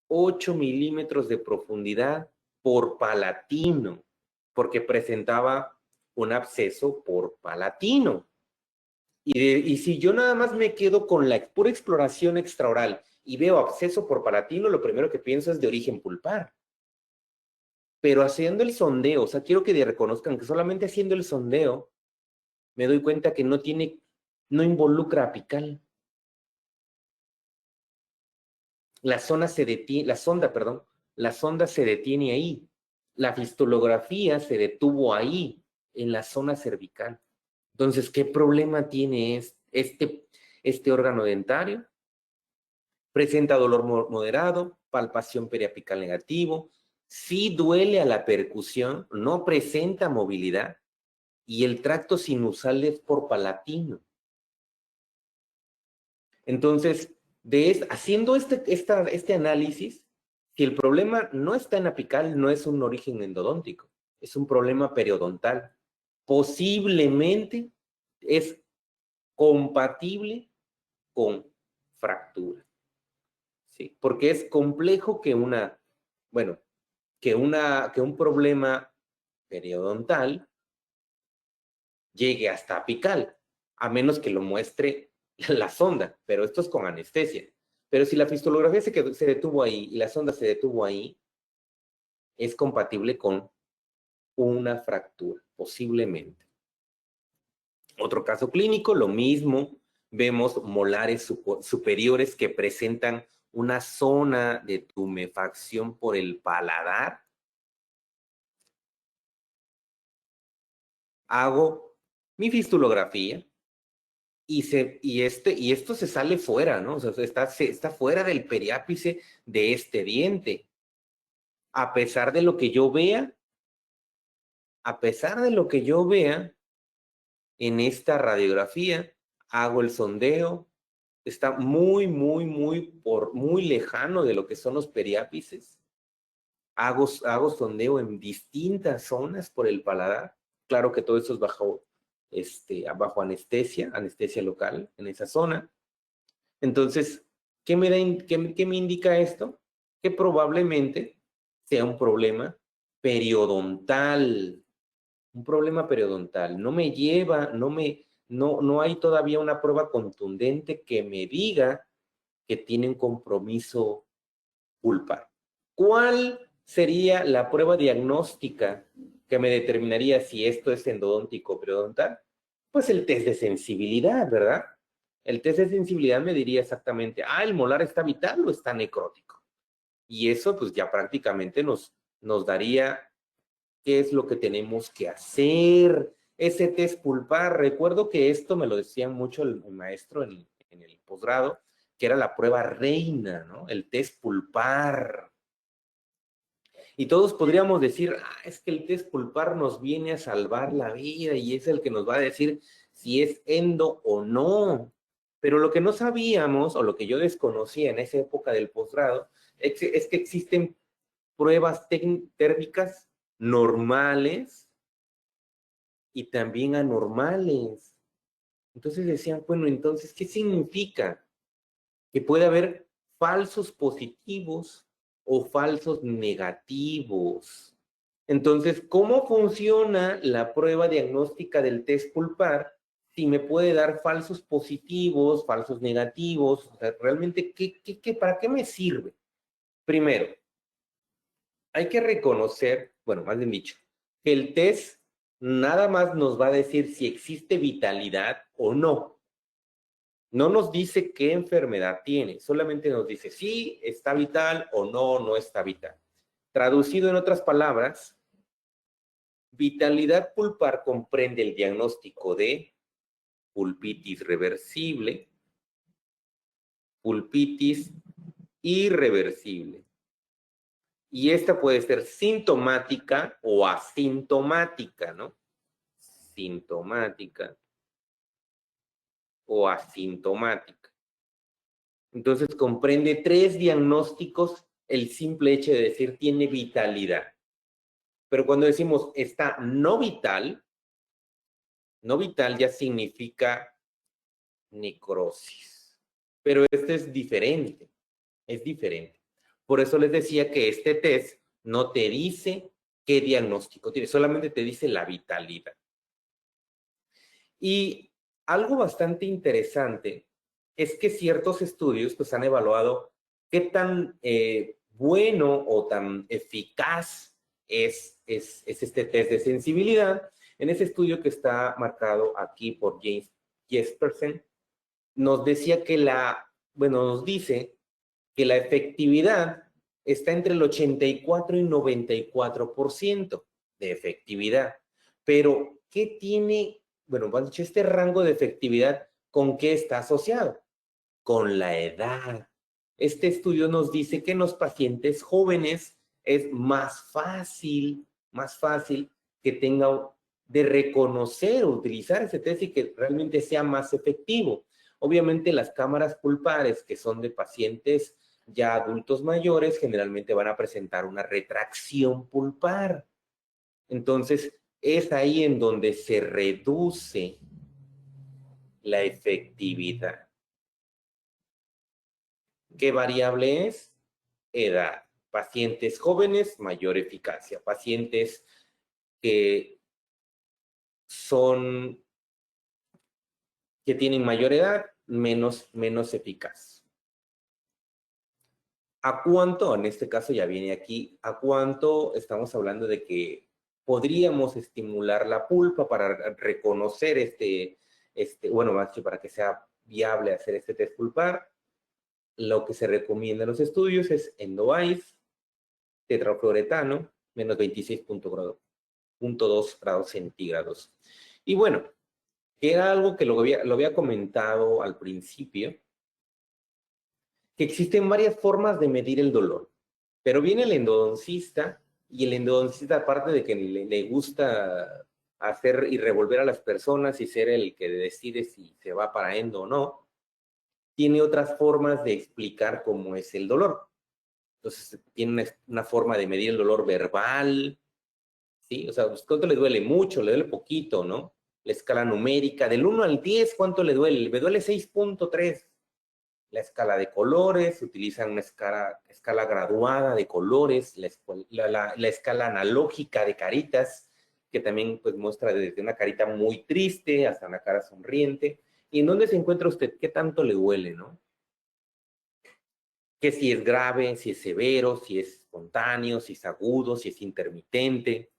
8 milímetros de profundidad por palatino, porque presentaba un absceso por palatino. Y si yo nada más me quedo con la pura exploración extraoral y veo absceso por palatino, lo primero que pienso es de origen pulpar. Pero haciendo el sondeo, o sea, quiero que reconozcan que solamente haciendo el sondeo me doy cuenta que no involucra apical. La sonda se detiene ahí. La fistulografía se detuvo ahí, en la zona cervical. Entonces, ¿qué problema tiene este órgano dentario? Presenta dolor moderado, palpación periapical negativo, sí duele a la percusión, no presenta movilidad y el tracto sinusal es por palatino. Entonces, haciendo este análisis, si el problema no está en apical, no es un origen endodóntico, es un problema periodontal. Posiblemente es compatible con fractura, ¿sí? Porque es complejo que un problema periodontal llegue hasta apical, a menos que lo muestre la sonda, pero esto es con anestesia. Pero si la fistulografía se detuvo ahí y la sonda se detuvo ahí, es compatible con una fractura, posiblemente. Otro caso clínico, lo mismo, vemos molares superiores que presentan una zona de tumefacción por el paladar. Hago mi fistulografía y esto se sale fuera, ¿no? O sea, está fuera del periápice de este diente. A pesar de lo que yo vea, en esta radiografía, hago el sondeo, está muy lejano de lo que son los periápices. Hago sondeo en distintas zonas por el paladar. Claro que todo esto es bajo bajo anestesia, anestesia local en esa zona. Entonces, ¿qué me indica esto? Que probablemente sea un problema periodontal. Un problema periodontal. No me lleva, no hay todavía una prueba contundente que me diga que tiene un compromiso pulpar. ¿Cuál sería la prueba diagnóstica que me determinaría si esto es endodóntico o periodontal? Pues el test de sensibilidad, ¿verdad? El test de sensibilidad me diría exactamente, ¿el molar está vital o está necrótico? Y eso pues ya prácticamente nos daría qué es lo que tenemos que hacer. Ese test pulpar, recuerdo que esto me lo decía mucho el maestro en el posgrado, que era la prueba reina, ¿no? El test pulpar. Y todos podríamos decir, es que el test pulpar nos viene a salvar la vida y es el que nos va a decir si es endo o no. Pero lo que no sabíamos, o lo que yo desconocía en esa época del posgrado, es que existen pruebas térmicas normales y también anormales. Entonces decían, bueno, entonces, ¿qué significa? Que puede haber falsos positivos o falsos negativos. Entonces, ¿cómo funciona la prueba diagnóstica del test pulpar? Si me puede dar falsos positivos, falsos negativos, o sea, realmente, ¿para qué me sirve? Primero, hay que reconocer, bueno, más bien dicho, que el test nada más nos va a decir si existe vitalidad o no. No nos dice qué enfermedad tiene, solamente nos dice si está vital o no, no está vital. Traducido en otras palabras, vitalidad pulpar comprende el diagnóstico de pulpitis reversible, pulpitis irreversible. Y esta puede ser sintomática o asintomática, ¿no? Sintomática o asintomática. Entonces comprende 3 diagnósticos el simple hecho de decir tiene vitalidad. Pero cuando decimos está no vital ya significa necrosis. Pero este es diferente, es diferente. Por eso les decía que este test no te dice qué diagnóstico tiene, solamente te dice la vitalidad. Y algo bastante interesante es que ciertos estudios pues, han evaluado qué tan bueno o tan eficaz es este test de sensibilidad. En ese estudio que está marcado aquí por James Jespersen, nos decía que nos dice que la efectividad está entre el 84 y 94% de efectividad. Pero, ¿qué tiene? Bueno, este rango de efectividad, ¿con qué está asociado? Con la edad. Este estudio nos dice que en los pacientes jóvenes es más fácil que tenga de reconocer o utilizar ese test y que realmente sea más efectivo. Obviamente las cámaras pulpares que son de pacientes ya adultos mayores generalmente van a presentar una retracción pulpar. Entonces, es ahí en donde se reduce la efectividad. ¿Qué variable es? Edad. Pacientes jóvenes, mayor eficacia. Pacientes que tienen mayor edad, menos eficaz. ¿A cuánto? En este caso ya viene aquí. ¿A cuánto estamos hablando de que podríamos estimular la pulpa para reconocer para que sea viable hacer este test pulpar? Lo que se recomienda en los estudios es Endo-Ice, tetrafluoretano, menos 26.2 grados centígrados. Y bueno, que era algo que lo había comentado al principio, que existen varias formas de medir el dolor. Pero viene el endodoncista, y el endodoncista, aparte de que le gusta hacer y revolver a las personas y ser el que decide si se va para endo o no, tiene otras formas de explicar cómo es el dolor. Entonces, tiene una forma de medir el dolor verbal, ¿sí? O sea, ¿cuánto le duele? Mucho, le duele poquito, ¿no? la escala numérica, del 1 al 10, ¿cuánto le duele? Me duele 6.3. La escala de colores, se utiliza una escala graduada de colores, la escala analógica de caritas, que también pues muestra desde una carita muy triste hasta una cara sonriente. ¿Y en dónde se encuentra usted? ¿Qué tanto le duele, no? Que si es grave, si es severo, si es espontáneo, si es agudo, si es intermitente.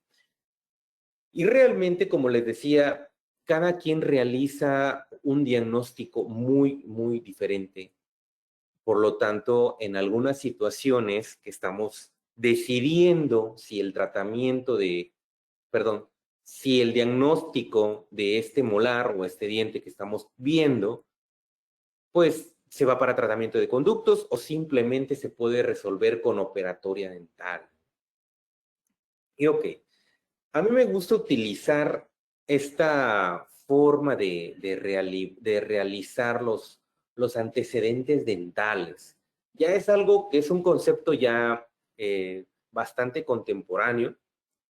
Y realmente, como les decía, cada quien realiza un diagnóstico muy, muy diferente. Por lo tanto, en algunas situaciones que estamos decidiendo si el tratamiento perdón, si el diagnóstico de este molar o este diente que estamos viendo, pues se va para tratamiento de conductos o simplemente se puede resolver con operatoria dental. Y ok, a mí me gusta utilizar esta forma de realizar los antecedentes dentales. Ya es algo que es un concepto ya bastante contemporáneo,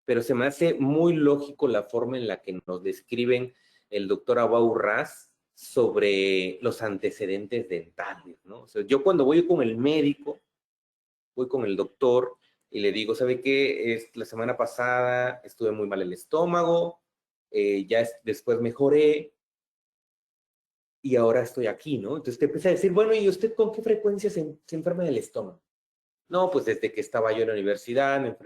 pero se me hace muy lógico la forma en la que nos describen el doctor Abau Raz sobre los antecedentes dentales, ¿no? O sea, yo cuando voy con el médico, voy con el doctor y le digo, ¿sabe qué? La semana pasada estuve muy mal el estómago, después mejoré y ahora estoy aquí, ¿no? Entonces te empieza a decir, bueno, ¿y usted con qué frecuencia se enferma del estómago? No, pues desde que estaba yo en la universidad,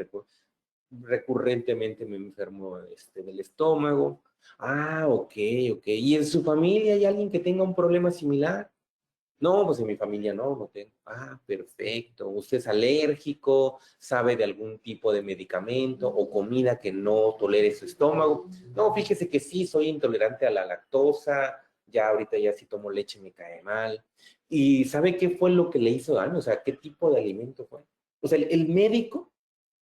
recurrentemente me enfermo del estómago. Ah, ok, ok. ¿Y en su familia hay alguien que tenga un problema similar? No, pues en mi familia no tengo. Ah, perfecto. ¿Usted es alérgico? ¿Sabe de algún tipo de medicamento o comida que no tolere su estómago? No, fíjese que sí, soy intolerante a la lactosa. Ya ahorita ya si tomo leche me cae mal. ¿Y sabe qué fue lo que le hizo daño? O sea, ¿qué tipo de alimento fue? O sea, el médico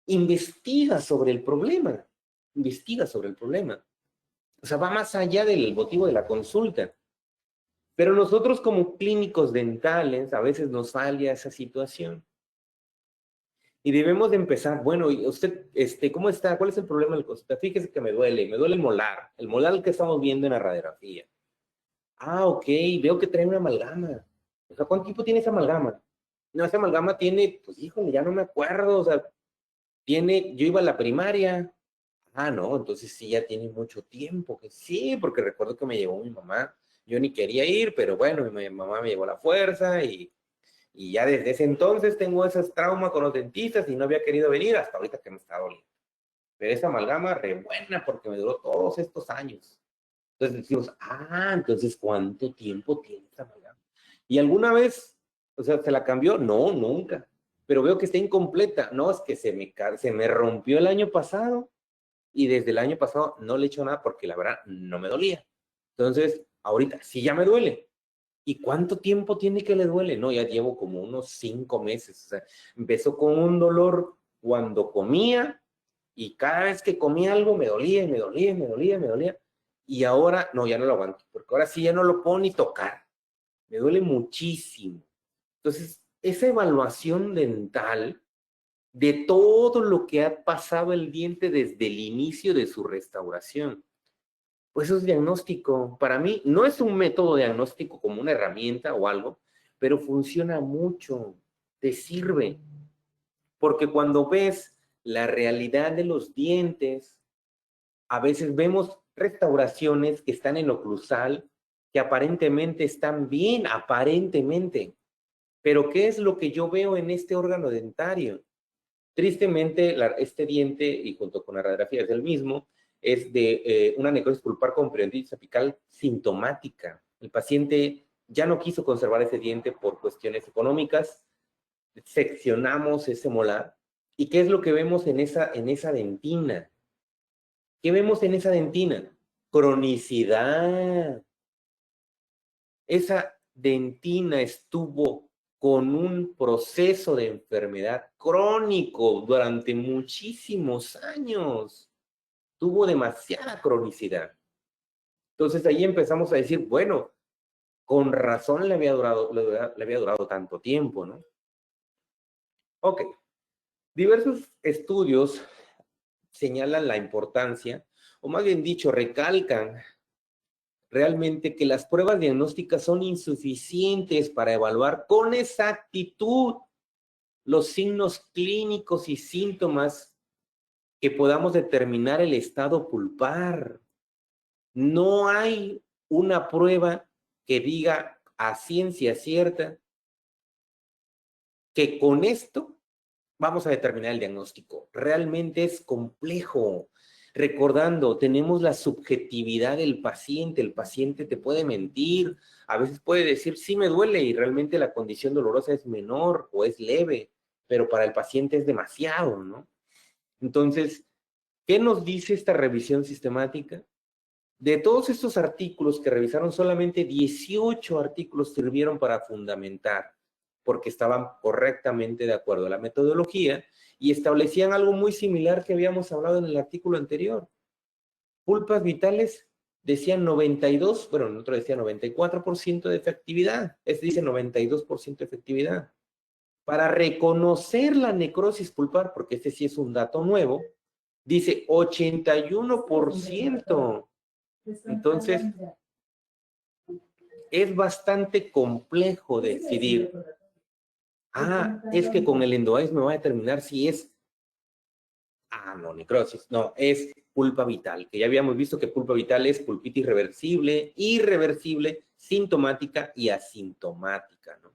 investiga sobre el problema. Investiga sobre el problema. O sea, va más allá del motivo de la consulta. Pero nosotros como clínicos dentales a veces nos falla esa situación. Y debemos de empezar, bueno, ¿y usted cómo está? ¿Cuál es el problema del consulta? Fíjese que me duele el molar que estamos viendo en la radiografía. Ah, ok, veo que trae una amalgama. O sea, ¿cuánto tiempo tiene esa amalgama? No, esa amalgama tiene, pues híjole, ya no me acuerdo, o sea, yo iba a la primaria. Ah, no, entonces sí, ya tiene mucho tiempo. Que sí, porque recuerdo que me llevó mi mamá. Yo ni quería ir, pero bueno, mi mamá me llevó a la fuerza y ya desde ese entonces tengo esos traumas con los dentistas y no había querido venir hasta ahorita que me está doliendo. Pero esa amalgama re buena porque me duró todos estos años. Entonces decimos, entonces ¿cuánto tiempo tiene esa amalgama? ¿Y alguna vez, o sea, se la cambió? No, nunca. Pero veo que está incompleta. No, es que se me rompió el año pasado y desde el año pasado no le he hecho nada porque la verdad no me dolía. Entonces, ahorita sí ya me duele. ¿Y cuánto tiempo tiene que le duele? No, ya llevo como unos 5 meses. O sea, empezó con un dolor cuando comía y cada vez que comía algo me dolía, y me dolía, y me dolía, y me dolía. Y ahora, no, ya no lo aguanto, porque ahora sí ya no lo puedo ni tocar. Me duele muchísimo. Entonces, esa evaluación dental de todo lo que ha pasado el diente desde el inicio de su restauración. Pues eso es diagnóstico. Para mí no es un método diagnóstico como una herramienta o algo, pero funciona mucho, te sirve. Porque cuando ves la realidad de los dientes, a veces vemos restauraciones que están en oclusal, que aparentemente están bien, aparentemente. Pero ¿qué es lo que yo veo en este órgano dentario? Tristemente, este diente, y junto con la radiografía es el mismo, es de una necrosis pulpar con periodontitis apical sintomática. El paciente ya no quiso conservar ese diente por cuestiones económicas, seccionamos ese molar. ¿Y qué es lo que vemos en esa dentina? ¿Qué vemos en esa dentina? Cronicidad. Esa dentina estuvo con un proceso de enfermedad crónico durante muchísimos años. Tuvo demasiada cronicidad. Entonces ahí empezamos a decir, bueno, con razón le había durado tanto tiempo, ¿no? Ok. Diversos estudios señalan la importancia, o más bien dicho, recalcan realmente que las pruebas diagnósticas son insuficientes para evaluar con exactitud los signos clínicos y síntomas que podamos determinar el estado pulpar. No hay una prueba que diga a ciencia cierta que con esto vamos a determinar el diagnóstico. Realmente es complejo. Recordando, tenemos la subjetividad del paciente. El paciente te puede mentir. A veces puede decir, sí me duele y realmente la condición dolorosa es menor o es leve, pero para el paciente es demasiado, ¿no? Entonces, ¿qué nos dice esta revisión sistemática? De todos estos artículos que revisaron, solamente 18 artículos sirvieron para fundamentar, porque estaban correctamente de acuerdo a la metodología y establecían algo muy similar que habíamos hablado en el artículo anterior. Pulpas vitales decían 92, bueno, en otro decía 94% de efectividad, este dice 92% de efectividad. Para reconocer la necrosis pulpar, porque este sí es un dato nuevo, dice 81%. Entonces, es bastante complejo decidir, es que con el EndoEyes me va a determinar si es, no, necrosis, no, es pulpa vital, que ya habíamos visto que pulpa vital es pulpitis reversible, irreversible, sintomática y asintomática, ¿no?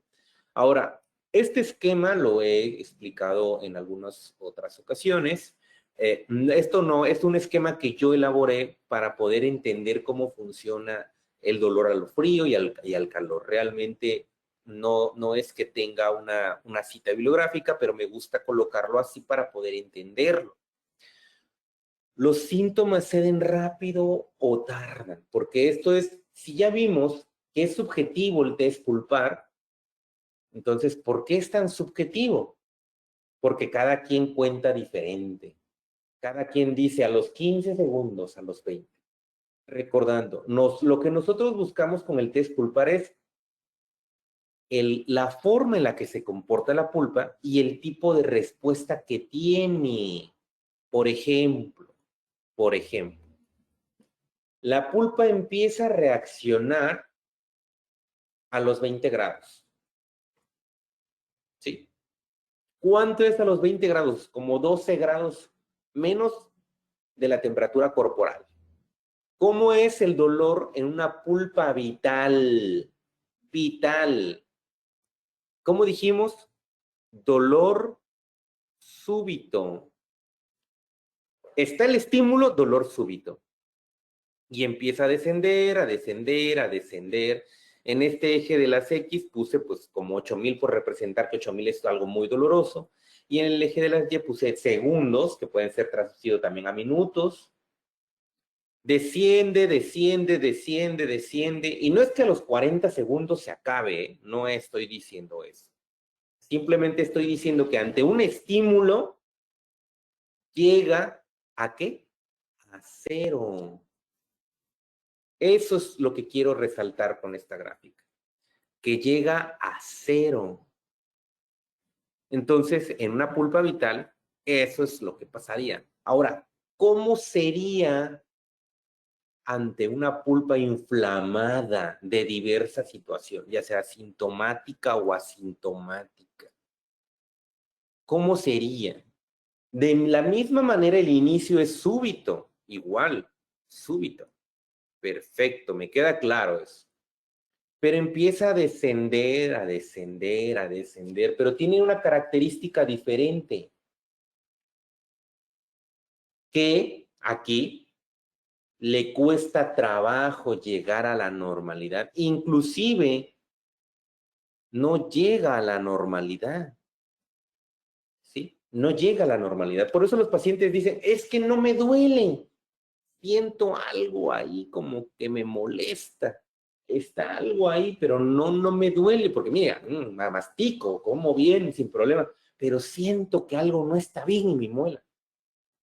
Ahora, este esquema lo he explicado en algunas otras ocasiones. Esto no, es un esquema que yo elaboré para poder entender cómo funciona el dolor a lo frío y al calor. Realmente no es que tenga una cita bibliográfica, pero me gusta colocarlo así para poder entenderlo. Los síntomas ceden rápido o tardan, porque esto es, si ya vimos que es subjetivo el test pulpar, entonces, ¿por qué es tan subjetivo? Porque cada quien cuenta diferente. Cada quien dice a los 15 segundos, a los 20. Recordando, lo que nosotros buscamos con el test pulpar es la forma en la que se comporta la pulpa y el tipo de respuesta que tiene. Por ejemplo, la pulpa empieza a reaccionar a los 20 grados. ¿Sí? ¿Cuánto es a los 20 grados? Como 12 grados menos de la temperatura corporal. ¿Cómo es el dolor en una pulpa vital? Vital. ¿Cómo dijimos? Dolor súbito. Está el estímulo, dolor súbito. Y empieza a descender, a descender, a descender. En este eje de las X puse pues como 8000 por representar que 8000 es algo muy doloroso. Y en el eje de las Y puse segundos, que pueden ser traducidos también a minutos. Desciende, desciende, desciende, desciende. Y no es que a los 40 segundos se acabe, ¿eh? No estoy diciendo eso. Simplemente estoy diciendo que ante un estímulo llega ¿a qué? A cero. Eso es lo que quiero resaltar con esta gráfica. Que llega a cero. Entonces, en una pulpa vital, eso es lo que pasaría. Ahora, ¿cómo sería ante una pulpa inflamada de diversa situación, ya sea sintomática o asintomática? ¿Cómo sería? De la misma manera, el inicio es súbito, igual, súbito. Perfecto, me queda claro eso. Pero empieza a descender, a descender, a descender, pero tiene una característica diferente, que aquí le cuesta trabajo llegar a la normalidad, inclusive no llega a la normalidad, ¿sí? No llega a la normalidad. Por eso los pacientes dicen, es que no me duele, siento algo ahí como que me molesta, está algo ahí, pero no me duele, porque mira, mastico, como bien, sin problema, pero siento que algo no está bien en mi muela.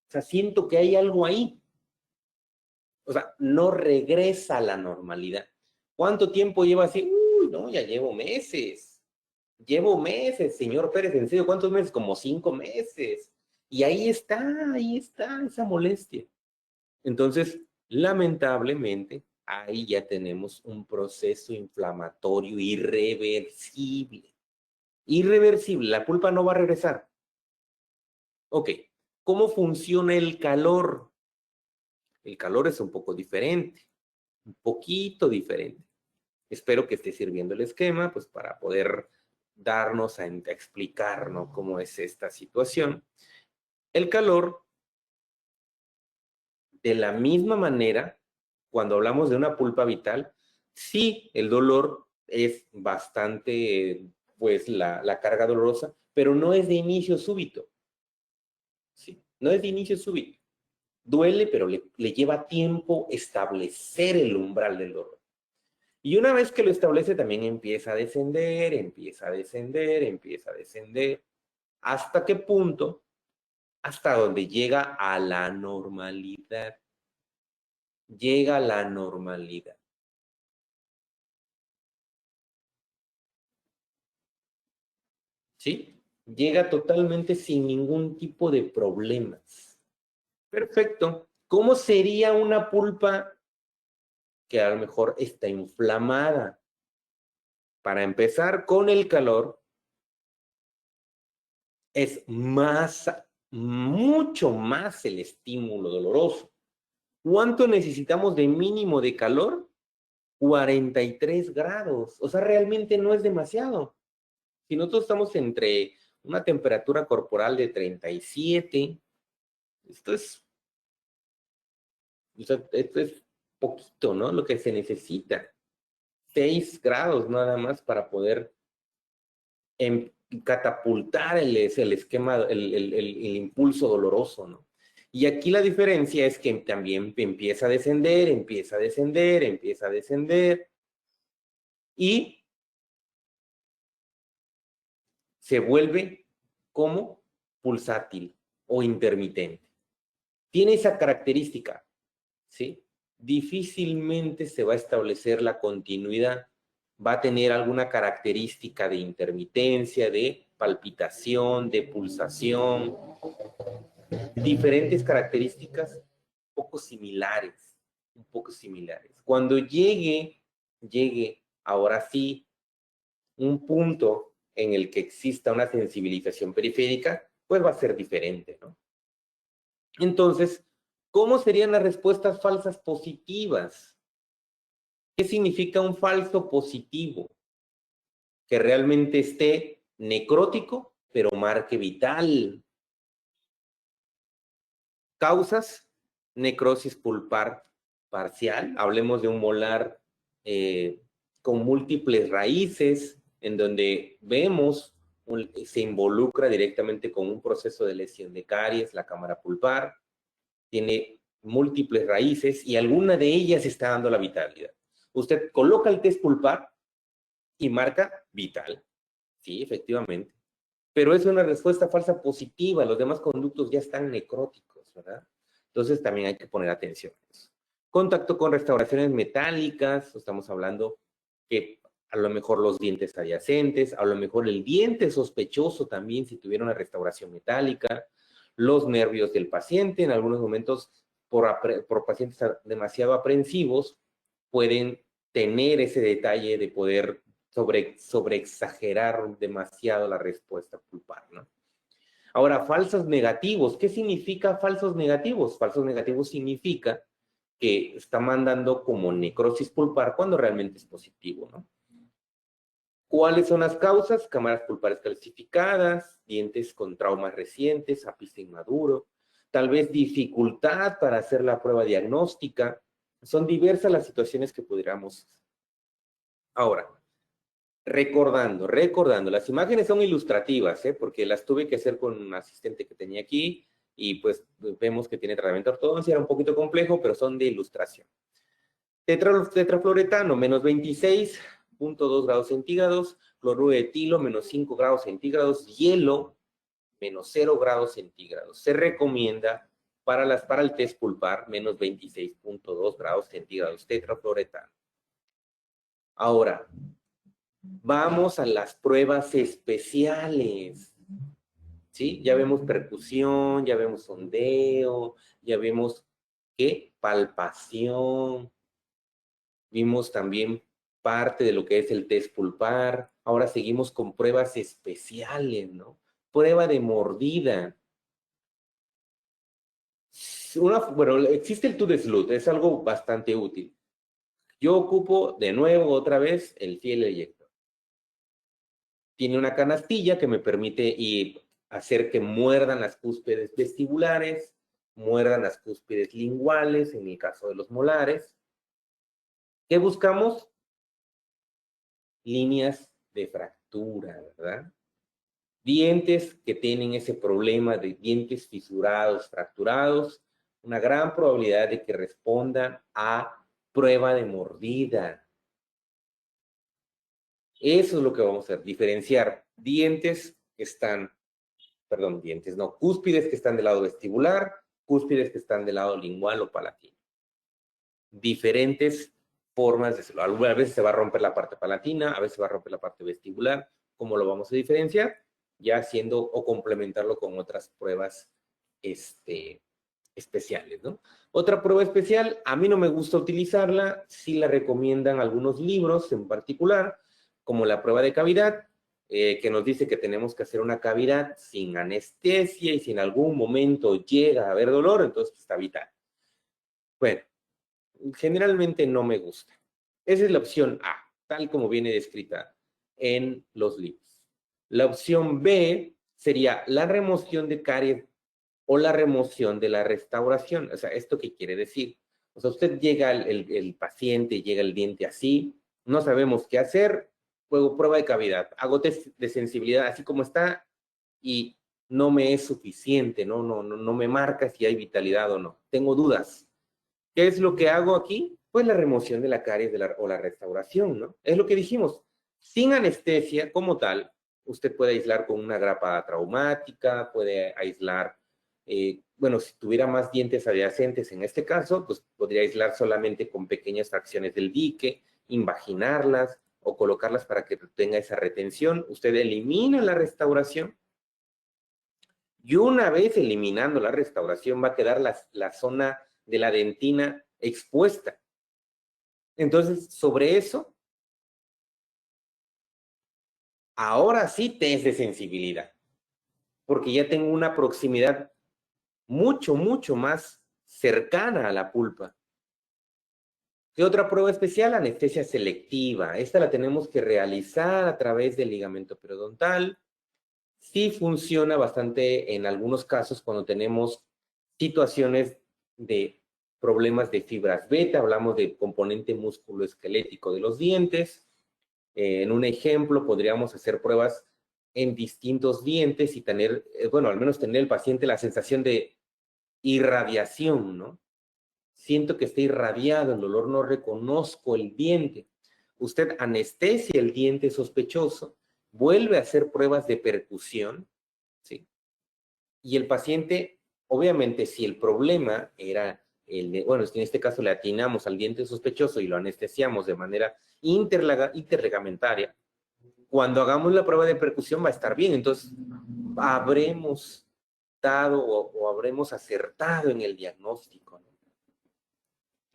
O sea, siento que hay algo ahí. O sea, no regresa a la normalidad. ¿Cuánto tiempo lleva así? Uy, no, ya llevo meses. Llevo meses, señor Pérez, ¿en serio? ¿Cuántos meses? Como 5 meses. Y ahí está esa molestia. Entonces, lamentablemente, ahí ya tenemos un proceso inflamatorio irreversible. Irreversible, la pulpa no va a regresar. Ok, ¿cómo funciona el calor? El calor es un poco diferente, un poquito diferente. Espero que esté sirviendo el esquema, pues para poder darnos a explicar, ¿no?, cómo es esta situación. El calor, de la misma manera, cuando hablamos de una pulpa vital, sí, el dolor es bastante, pues, la carga dolorosa, pero no es de inicio súbito. ¿Sí? No es de inicio súbito. Duele, pero le lleva tiempo establecer el umbral del dolor. Y una vez que lo establece, también empieza a descender, empieza a descender, empieza a descender. ¿Hasta qué punto? Hasta donde llega a la normalidad. Llega a la normalidad. ¿Sí? Llega totalmente sin ningún tipo de problemas. Perfecto. ¿Cómo sería una pulpa que a lo mejor está inflamada? Para empezar, con el calor es mucho más el estímulo doloroso. ¿Cuánto necesitamos de mínimo de calor? 43 grados. O sea, realmente no es demasiado. Si nosotros estamos entre una temperatura corporal de 37, esto es, o sea, esto es poquito, ¿no? Lo que se necesita. 6 grados nada más para poder catapultar el esquema, el impulso doloroso, ¿no? Y aquí la diferencia es que también empieza a descender, empieza a descender, empieza a descender, y se vuelve como pulsátil o intermitente. Tiene esa característica, ¿sí? Difícilmente se va a establecer la continuidad. Va a tener alguna característica de intermitencia, de palpitación, de pulsación, diferentes características un poco similares. Cuando llegue ahora sí un punto en el que exista una sensibilización periférica, pues va a ser diferente, ¿no? Entonces, ¿cómo serían las respuestas falsas positivas? ¿Qué significa un falso positivo? Que realmente esté necrótico, pero marque vital. Causas: necrosis pulpar parcial, hablemos de un molar con múltiples raíces, en donde vemos, se involucra directamente con un proceso de lesión de caries, la cámara pulpar, tiene múltiples raíces y alguna de ellas está dando la vitalidad. Usted coloca el test pulpar y marca vital, sí, efectivamente, pero es una respuesta falsa positiva, los demás conductos ya están necróticos, ¿verdad? Entonces también hay que poner atención a eso. Contacto con restauraciones metálicas, estamos hablando que a lo mejor los dientes adyacentes, a lo mejor el diente sospechoso también si tuviera una restauración metálica, los nervios del paciente, en algunos momentos por pacientes demasiado aprensivos, pueden tener ese detalle de poder sobre exagerar demasiado la respuesta pulpar, ¿no? Ahora, falsos negativos. ¿Qué significa falsos negativos? Falsos negativos significa que está mandando como necrosis pulpar cuando realmente es positivo, ¿no? ¿Cuáles son las causas? Cámaras pulpares calcificadas, dientes con traumas recientes, ápice inmaduro, tal vez dificultad para hacer la prueba diagnóstica. Son diversas las situaciones que podríamos. Ahora, recordando, las imágenes son ilustrativas, porque las tuve que hacer con un asistente que tenía aquí y pues vemos que tiene tratamiento de ortodoncia, era un poquito complejo, pero son de ilustración. Tetrafluoretano, menos 26.2 grados centígrados, cloruro de etilo, menos 5 grados centígrados, hielo, menos 0 grados centígrados. Se recomienda para el test pulpar, menos 26.2 grados centígrados, tetrafluoretano. Ahora, vamos a las pruebas especiales, ¿sí? Ya vemos percusión, ya vemos sondeo, ya vemos, ¿qué? Palpación. vimos también parte de lo que es el test pulpar, ahora seguimos con pruebas especiales, ¿no? Prueba de mordida. Bueno, existe el Tooth Sleuth, es algo bastante útil. Yo ocupo de nuevo otra vez el fiel eyector. Tiene una canastilla que me permite hacer que muerdan las cúspides vestibulares, muerdan las cúspides linguales, en el caso de los molares. ¿Qué buscamos? Líneas de fractura, ¿verdad? Dientes que tienen ese problema de dientes fisurados, fracturados, una gran probabilidad de que respondan a prueba de mordida. Eso es lo que vamos a hacer, diferenciar dientes que están, perdón, dientes, no, cúspides que están del lado vestibular, cúspides que están del lado lingual o palatino. Diferentes formas de hacerlo. Algunas veces se va a romper la parte palatina, a veces se va a romper la parte vestibular. ¿Cómo lo vamos a diferenciar? Ya haciendo o complementarlo con otras pruebas especiales, ¿no? Otra prueba especial, a mí no me gusta utilizarla, sí la recomiendan algunos libros en particular, como la prueba de cavidad, que nos dice que tenemos que hacer una cavidad sin anestesia y si en algún momento llega a haber dolor, entonces está vital. Bueno, generalmente no me gusta. Esa es la opción A, tal como viene descrita en los libros. La opción B sería la remoción de caries o la remoción de la restauración. O sea, ¿esto qué quiere decir? O sea, usted llega, el paciente llega el diente así, no sabemos qué hacer, luego prueba de cavidad, hago test de sensibilidad así como está y no me es suficiente, no me marca si hay vitalidad o no. Tengo dudas. ¿Qué es lo que hago aquí? Pues la remoción de la caries o la restauración, ¿no? Es lo que dijimos. Sin anestesia como tal, usted puede aislar con una grapa traumática, puede aislar, bueno, si tuviera más dientes adyacentes en este caso, pues podría aislar solamente con pequeñas fracciones del dique, invaginarlas o colocarlas para que tenga esa retención. Usted elimina la restauración y una vez eliminando la restauración va a quedar la zona de la dentina expuesta. Entonces, sobre eso, ahora sí test de sensibilidad, porque ya tengo una proximidad mucho más cercana a la pulpa. ¿Qué otra prueba especial? Anestesia selectiva. Esta la tenemos que realizar a través del ligamento periodontal. Sí funciona bastante en algunos casos cuando tenemos situaciones de problemas de fibras beta, hablamos del componente musculoesquelético de los dientes. En un ejemplo, podríamos hacer pruebas en distintos dientes y tener, bueno, al menos tener el paciente la sensación de irradiación, ¿no? Siento que está irradiado el dolor, no reconozco el diente. Usted anestesia el diente sospechoso, vuelve a hacer pruebas de percusión, ¿sí? Y el paciente, obviamente, si el problema era bueno, en este caso le atinamos al diente sospechoso y lo anestesiamos de manera interligamentaria, cuando hagamos la prueba de percusión va a estar bien. Entonces, habremos dado o habremos acertado en el diagnóstico, ¿no?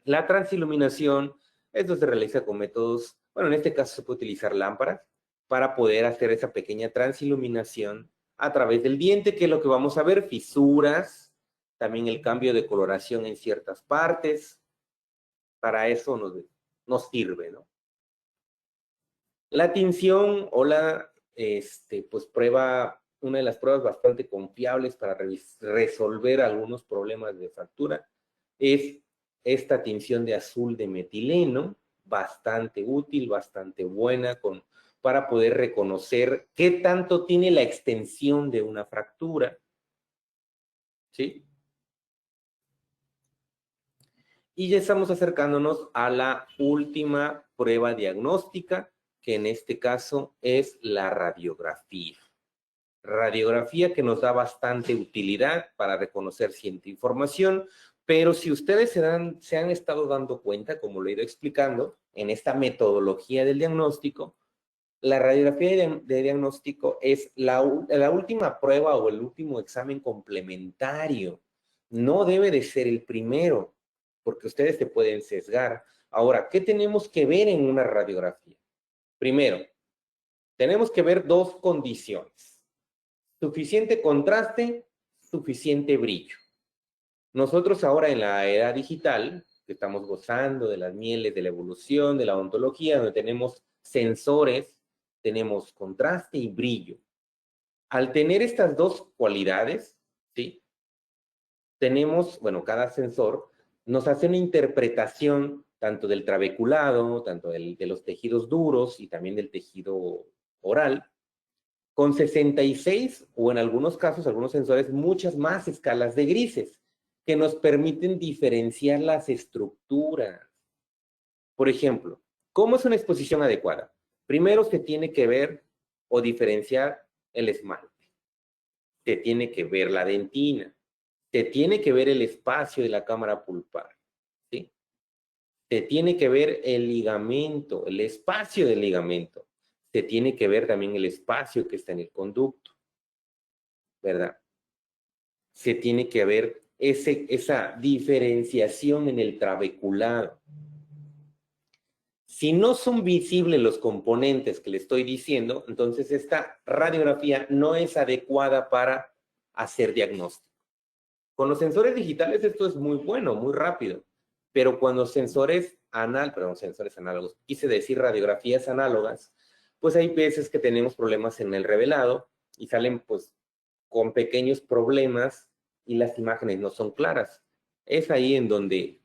La transiluminación, esto se realiza con métodos, bueno, en este caso se puede utilizar lámparas para poder hacer esa pequeña transiluminación a través del diente, que es lo que vamos a ver, fisuras, también el cambio de coloración en ciertas partes. Para eso nos sirve, ¿no? La tinción o pues una de las pruebas bastante confiables para resolver algunos problemas de fractura es esta tinción de azul de metileno, bastante útil, bastante buena para poder reconocer qué tanto tiene la extensión de una fractura, ¿sí? Y ya estamos acercándonos a la última prueba diagnóstica, que en este caso es la radiografía. Radiografía que nos da bastante utilidad para reconocer cierta información, pero si ustedes se han estado dando cuenta, como lo he ido explicando, en esta metodología del diagnóstico, la radiografía de diagnóstico es la última prueba o el último examen complementario. No debe de ser el primero, porque ustedes se pueden sesgar. Ahora, ¿qué tenemos que ver en una radiografía? Primero, tenemos que ver dos condiciones. Suficiente contraste, suficiente brillo. Nosotros ahora en la era digital, que estamos gozando de las mieles de la evolución, de la ontología, donde tenemos sensores, tenemos contraste y brillo. Al tener estas dos cualidades, ¿sí? Tenemos, bueno, cada sensor nos hace una interpretación tanto del trabeculado, tanto de los tejidos duros y también del tejido oral, con 66 o en algunos casos, algunos sensores, muchas más escalas de grises que nos permiten diferenciar las estructuras. Por ejemplo, ¿cómo es una exposición adecuada? Primero se tiene que ver o diferenciar el esmalte, se tiene que ver la dentina, se tiene que ver el espacio de la cámara pulpar, ¿sí? Se tiene que ver el ligamento, el espacio del ligamento. Se tiene que ver también el espacio que está en el conducto, ¿verdad? Se tiene que ver esa diferenciación en el trabeculado. Si no son visibles los componentes que le estoy diciendo, entonces esta radiografía no es adecuada para hacer diagnóstico. Con los sensores digitales esto es muy bueno, muy rápido, pero cuando sensores análogos, quise decir radiografías análogas, pues hay veces que tenemos problemas en el revelado y salen pues con pequeños problemas y las imágenes no son claras. Es ahí en donde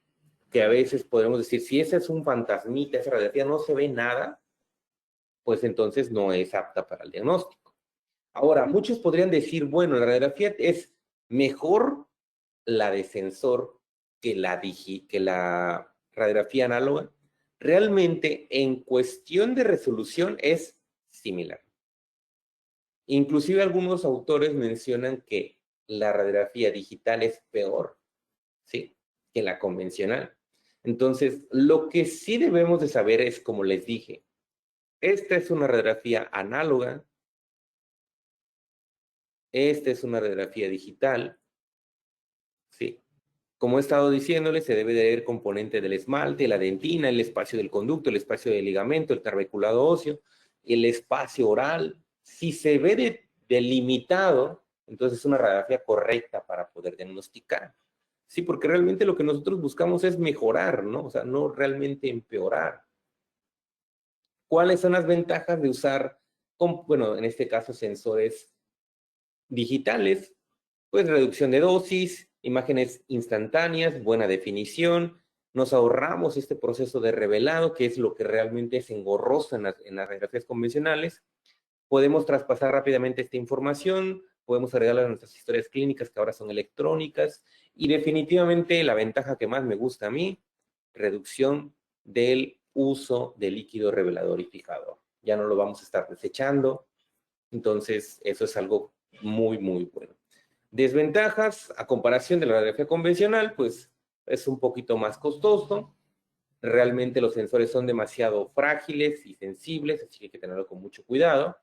que a veces podemos decir, si ese es un fantasmita, esa radiografía no se ve nada, pues entonces no es apta para el diagnóstico. Ahora, muchos podrían decir, bueno, la radiografía es mejor la de sensor que la radiografía análoga. Realmente, en cuestión de resolución, es similar. Inclusive algunos autores mencionan que la radiografía digital es peor, ¿sí?, que la convencional. Entonces, lo que sí debemos de saber es, como les dije, esta es una radiografía análoga, esta es una radiografía digital, ¿sí? Como he estado diciéndole, se debe de ver componente del esmalte, la dentina, el espacio del conducto, el espacio del ligamento, el trabeculado óseo, el espacio oral. Si se ve delimitado, entonces es una radiografía correcta para poder diagnosticar. Sí, porque realmente lo que nosotros buscamos es mejorar, ¿no? O sea, no realmente empeorar. ¿Cuáles son las ventajas de usar, bueno, en este caso, sensores digitales? Pues reducción de dosis, imágenes instantáneas, buena definición, nos ahorramos este proceso de revelado, que es lo que realmente es engorroso en las radiografías convencionales. Podemos traspasar rápidamente esta información, podemos agregarla a nuestras historias clínicas que ahora son electrónicas, y definitivamente la ventaja que más me gusta a mí, reducción del uso de líquido revelador y fijador. Ya no lo vamos a estar desechando, entonces eso es algo muy, muy bueno. Desventajas, a comparación de la radiografía convencional, pues es un poquito más costoso. Realmente los sensores son demasiado frágiles y sensibles, así que hay que tenerlo con mucho cuidado.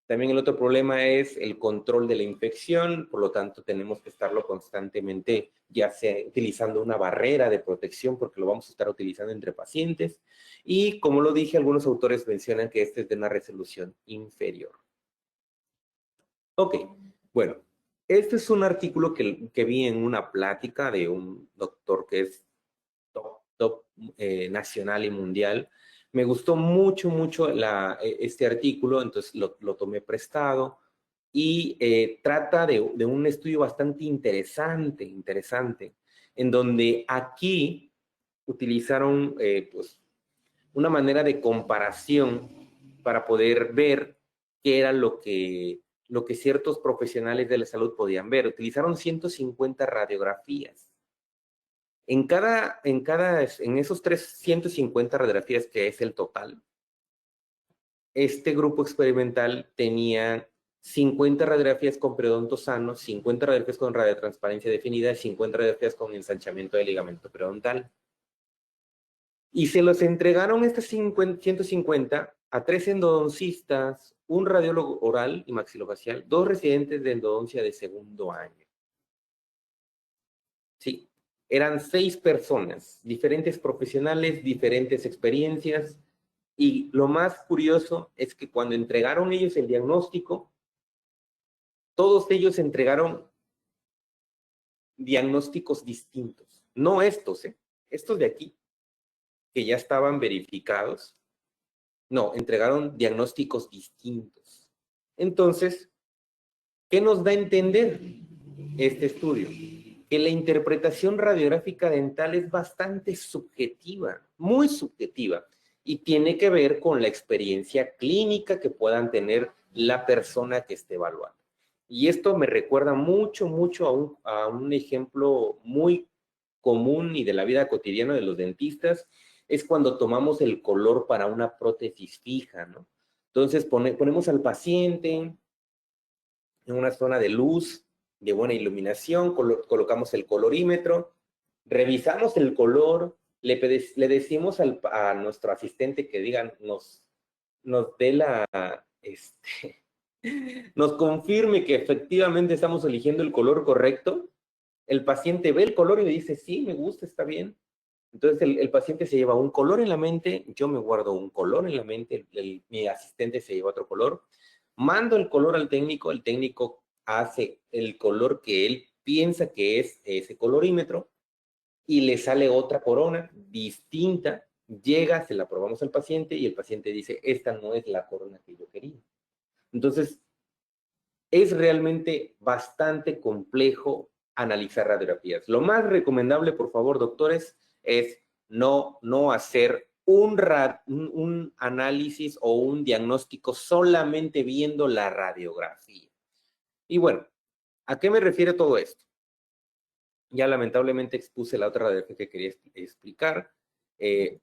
También el otro problema es el control de la infección, por lo tanto tenemos que estarlo constantemente, ya sea utilizando una barrera de protección, porque lo vamos a estar utilizando entre pacientes. Y como lo dije, algunos autores mencionan que este es de una resolución inferior. Ok, bueno, este es un artículo que vi en una plática de un doctor que es top nacional y mundial. Me gustó mucho, mucho este artículo, entonces lo tomé prestado y trata de un estudio bastante interesante, en donde aquí utilizaron pues, una manera de comparación para poder ver qué era lo que ciertos profesionales de la salud podían ver. Utilizaron 150 radiografías. En esos 150 radiografías, que es el total, este grupo experimental tenía 50 radiografías con periodonto sano, 50 radiografías con radiotransparencia definida, 50 radiografías con ensanchamiento del ligamento periodontal. Y se los entregaron estas 150 a 3 endodoncistas, un radiólogo oral y maxilofacial, 2 residentes de endodoncia de segundo año. Sí, Eran 6 personas, diferentes profesionales, diferentes experiencias, y lo más curioso es que cuando entregaron ellos el diagnóstico, todos ellos entregaron diagnósticos distintos. No estos, estos de aquí, que ya estaban verificados. No, entregaron diagnósticos distintos. Entonces, ¿qué nos da a entender este estudio? Que la interpretación radiográfica dental es bastante subjetiva, muy subjetiva, y tiene que ver con la experiencia clínica que puedan tener la persona que esté evaluando. Y esto me recuerda mucho, mucho a un ejemplo muy común y de la vida cotidiana de los dentistas, es cuando tomamos el color para una prótesis fija, ¿no? Entonces ponemos al paciente en una zona de luz, de buena iluminación, colocamos el colorímetro, revisamos el color, le decimos a nuestro asistente que digan, nos dé nos confirme que efectivamente estamos eligiendo el color correcto. El paciente ve el color y le dice, sí, me gusta, está bien. Entonces el paciente se lleva un color en la mente, yo me guardo un color en la mente, mi asistente se lleva otro color, mando el color al técnico, el técnico hace el color que él piensa que es ese colorímetro y le sale otra corona distinta, llega, se la probamos al paciente y el paciente dice, esta no es la corona que yo quería. Entonces, es realmente bastante complejo analizar radiografías. Lo más recomendable, por favor, doctores, es no hacer un análisis o un diagnóstico solamente viendo la radiografía. Y bueno, ¿a qué me refiere todo esto? Ya lamentablemente expuse la otra radiografía que quería explicar. Este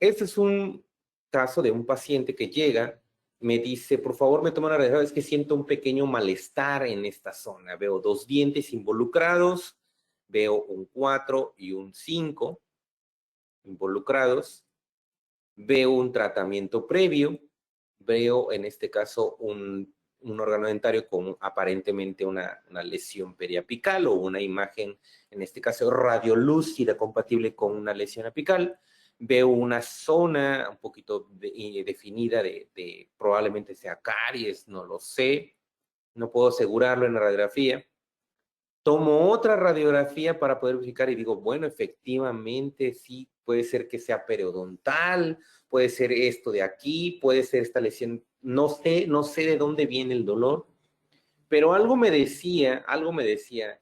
es un caso de un paciente que llega, me dice, por favor, me toma una radiografía, es que siento un pequeño malestar en esta zona. Veo 2 dientes involucrados, veo un 4 y un 5 involucrados, veo un tratamiento previo, veo en este caso un órgano dentario con aparentemente una lesión periapical o una imagen, en este caso radiolúcida, compatible con una lesión apical. Veo una zona un poquito definida de probablemente sea caries, no lo sé, no puedo asegurarlo en la radiografía. Tomo otra radiografía para poder verificar y digo, bueno, efectivamente sí, puede ser que sea periodontal, puede ser esto de aquí, puede ser esta lesión, no sé de dónde viene el dolor, pero algo me decía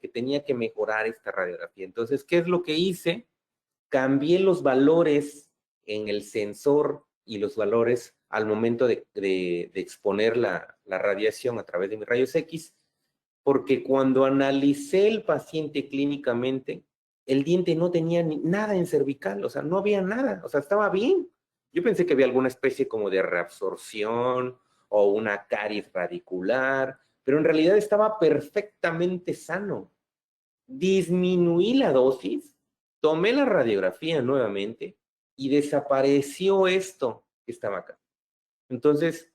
que tenía que mejorar esta radiografía. Entonces, ¿qué es lo que hice? Cambié los valores en el sensor y los valores al momento de exponer la radiación a través de mis rayos X, porque cuando analicé el paciente clínicamente, el diente no tenía nada en cervical, o sea, no había nada, o sea, estaba bien. Yo pensé que había alguna especie como de reabsorción o una caries radicular, pero en realidad estaba perfectamente sano. Disminuí la dosis, tomé la radiografía nuevamente y desapareció esto que estaba acá. Entonces,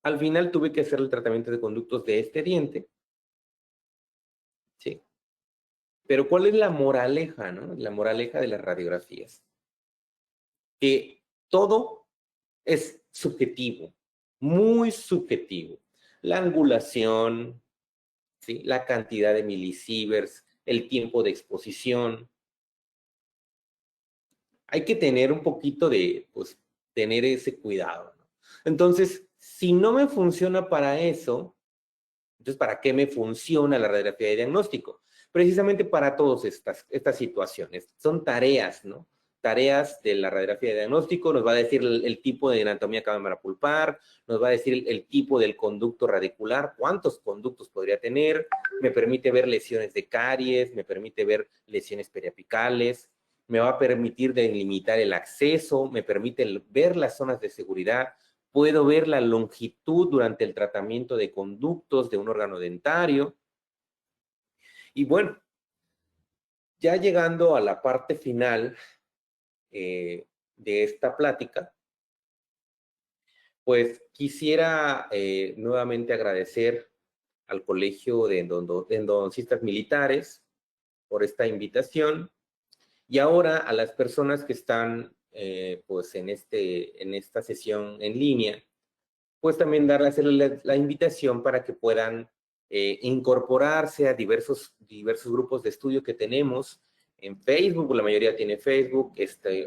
al final tuve que hacer el tratamiento de conductos de este diente, ¿sí? Pero ¿cuál es la moraleja, no? La moraleja de las radiografías. Que todo es subjetivo, muy subjetivo. La angulación, ¿sí? La cantidad de milisieverts, el tiempo de exposición. Hay que tener un poquito de, pues, tener ese cuidado, ¿no? Entonces, si no me funciona para eso, entonces, ¿para qué me funciona la radiografía de diagnóstico? Precisamente para todas estas situaciones. Son tareas, ¿no? Tareas de la radiografía de diagnóstico, nos va a decir el tipo de anatomía cámara pulpar, nos va a decir el tipo del conducto radicular, cuántos conductos podría tener, me permite ver lesiones de caries, me permite ver lesiones periapicales, me va a permitir delimitar el acceso, me permite ver las zonas de seguridad, puedo ver la longitud durante el tratamiento de conductos de un órgano dentario. Y bueno, ya llegando a la parte final de esta plática, pues quisiera nuevamente agradecer al Colegio de Endodoncistas Militares, por esta invitación. Y ahora a las personas que están pues en esta sesión en línea, pues también hacerles la invitación para que puedan incorporarse a diversos grupos de estudio que tenemos en Facebook. La mayoría tiene Facebook.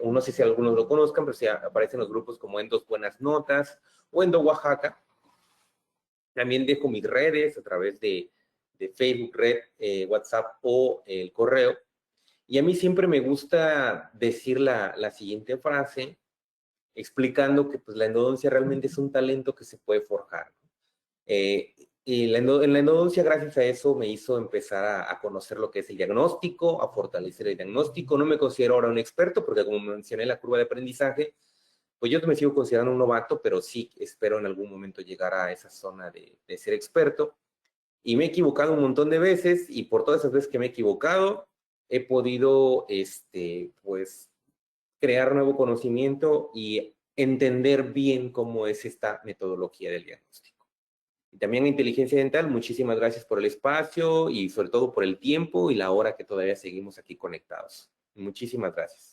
No sé si algunos lo conozcan, pero sí aparecen los grupos como Endos Buenas Notas o Endo Oaxaca. También dejo mis redes a través de Facebook, WhatsApp o el correo. Y a mí siempre me gusta decir la siguiente frase, explicando que pues, la endodoncia realmente es un talento que se puede forjar. Y en la endodoncia, gracias a eso, me hizo empezar a conocer lo que es el diagnóstico, a fortalecer el diagnóstico. No me considero ahora un experto, porque como mencioné la curva de aprendizaje, pues yo me sigo considerando un novato, pero sí espero en algún momento llegar a esa zona de ser experto. Y me he equivocado un montón de veces, y por todas esas veces que me he equivocado, he podido, pues, crear nuevo conocimiento y entender bien cómo es esta metodología del diagnóstico. Y también a Inteligencia Dental, muchísimas gracias por el espacio y sobre todo por el tiempo y la hora que todavía seguimos aquí conectados. Muchísimas gracias.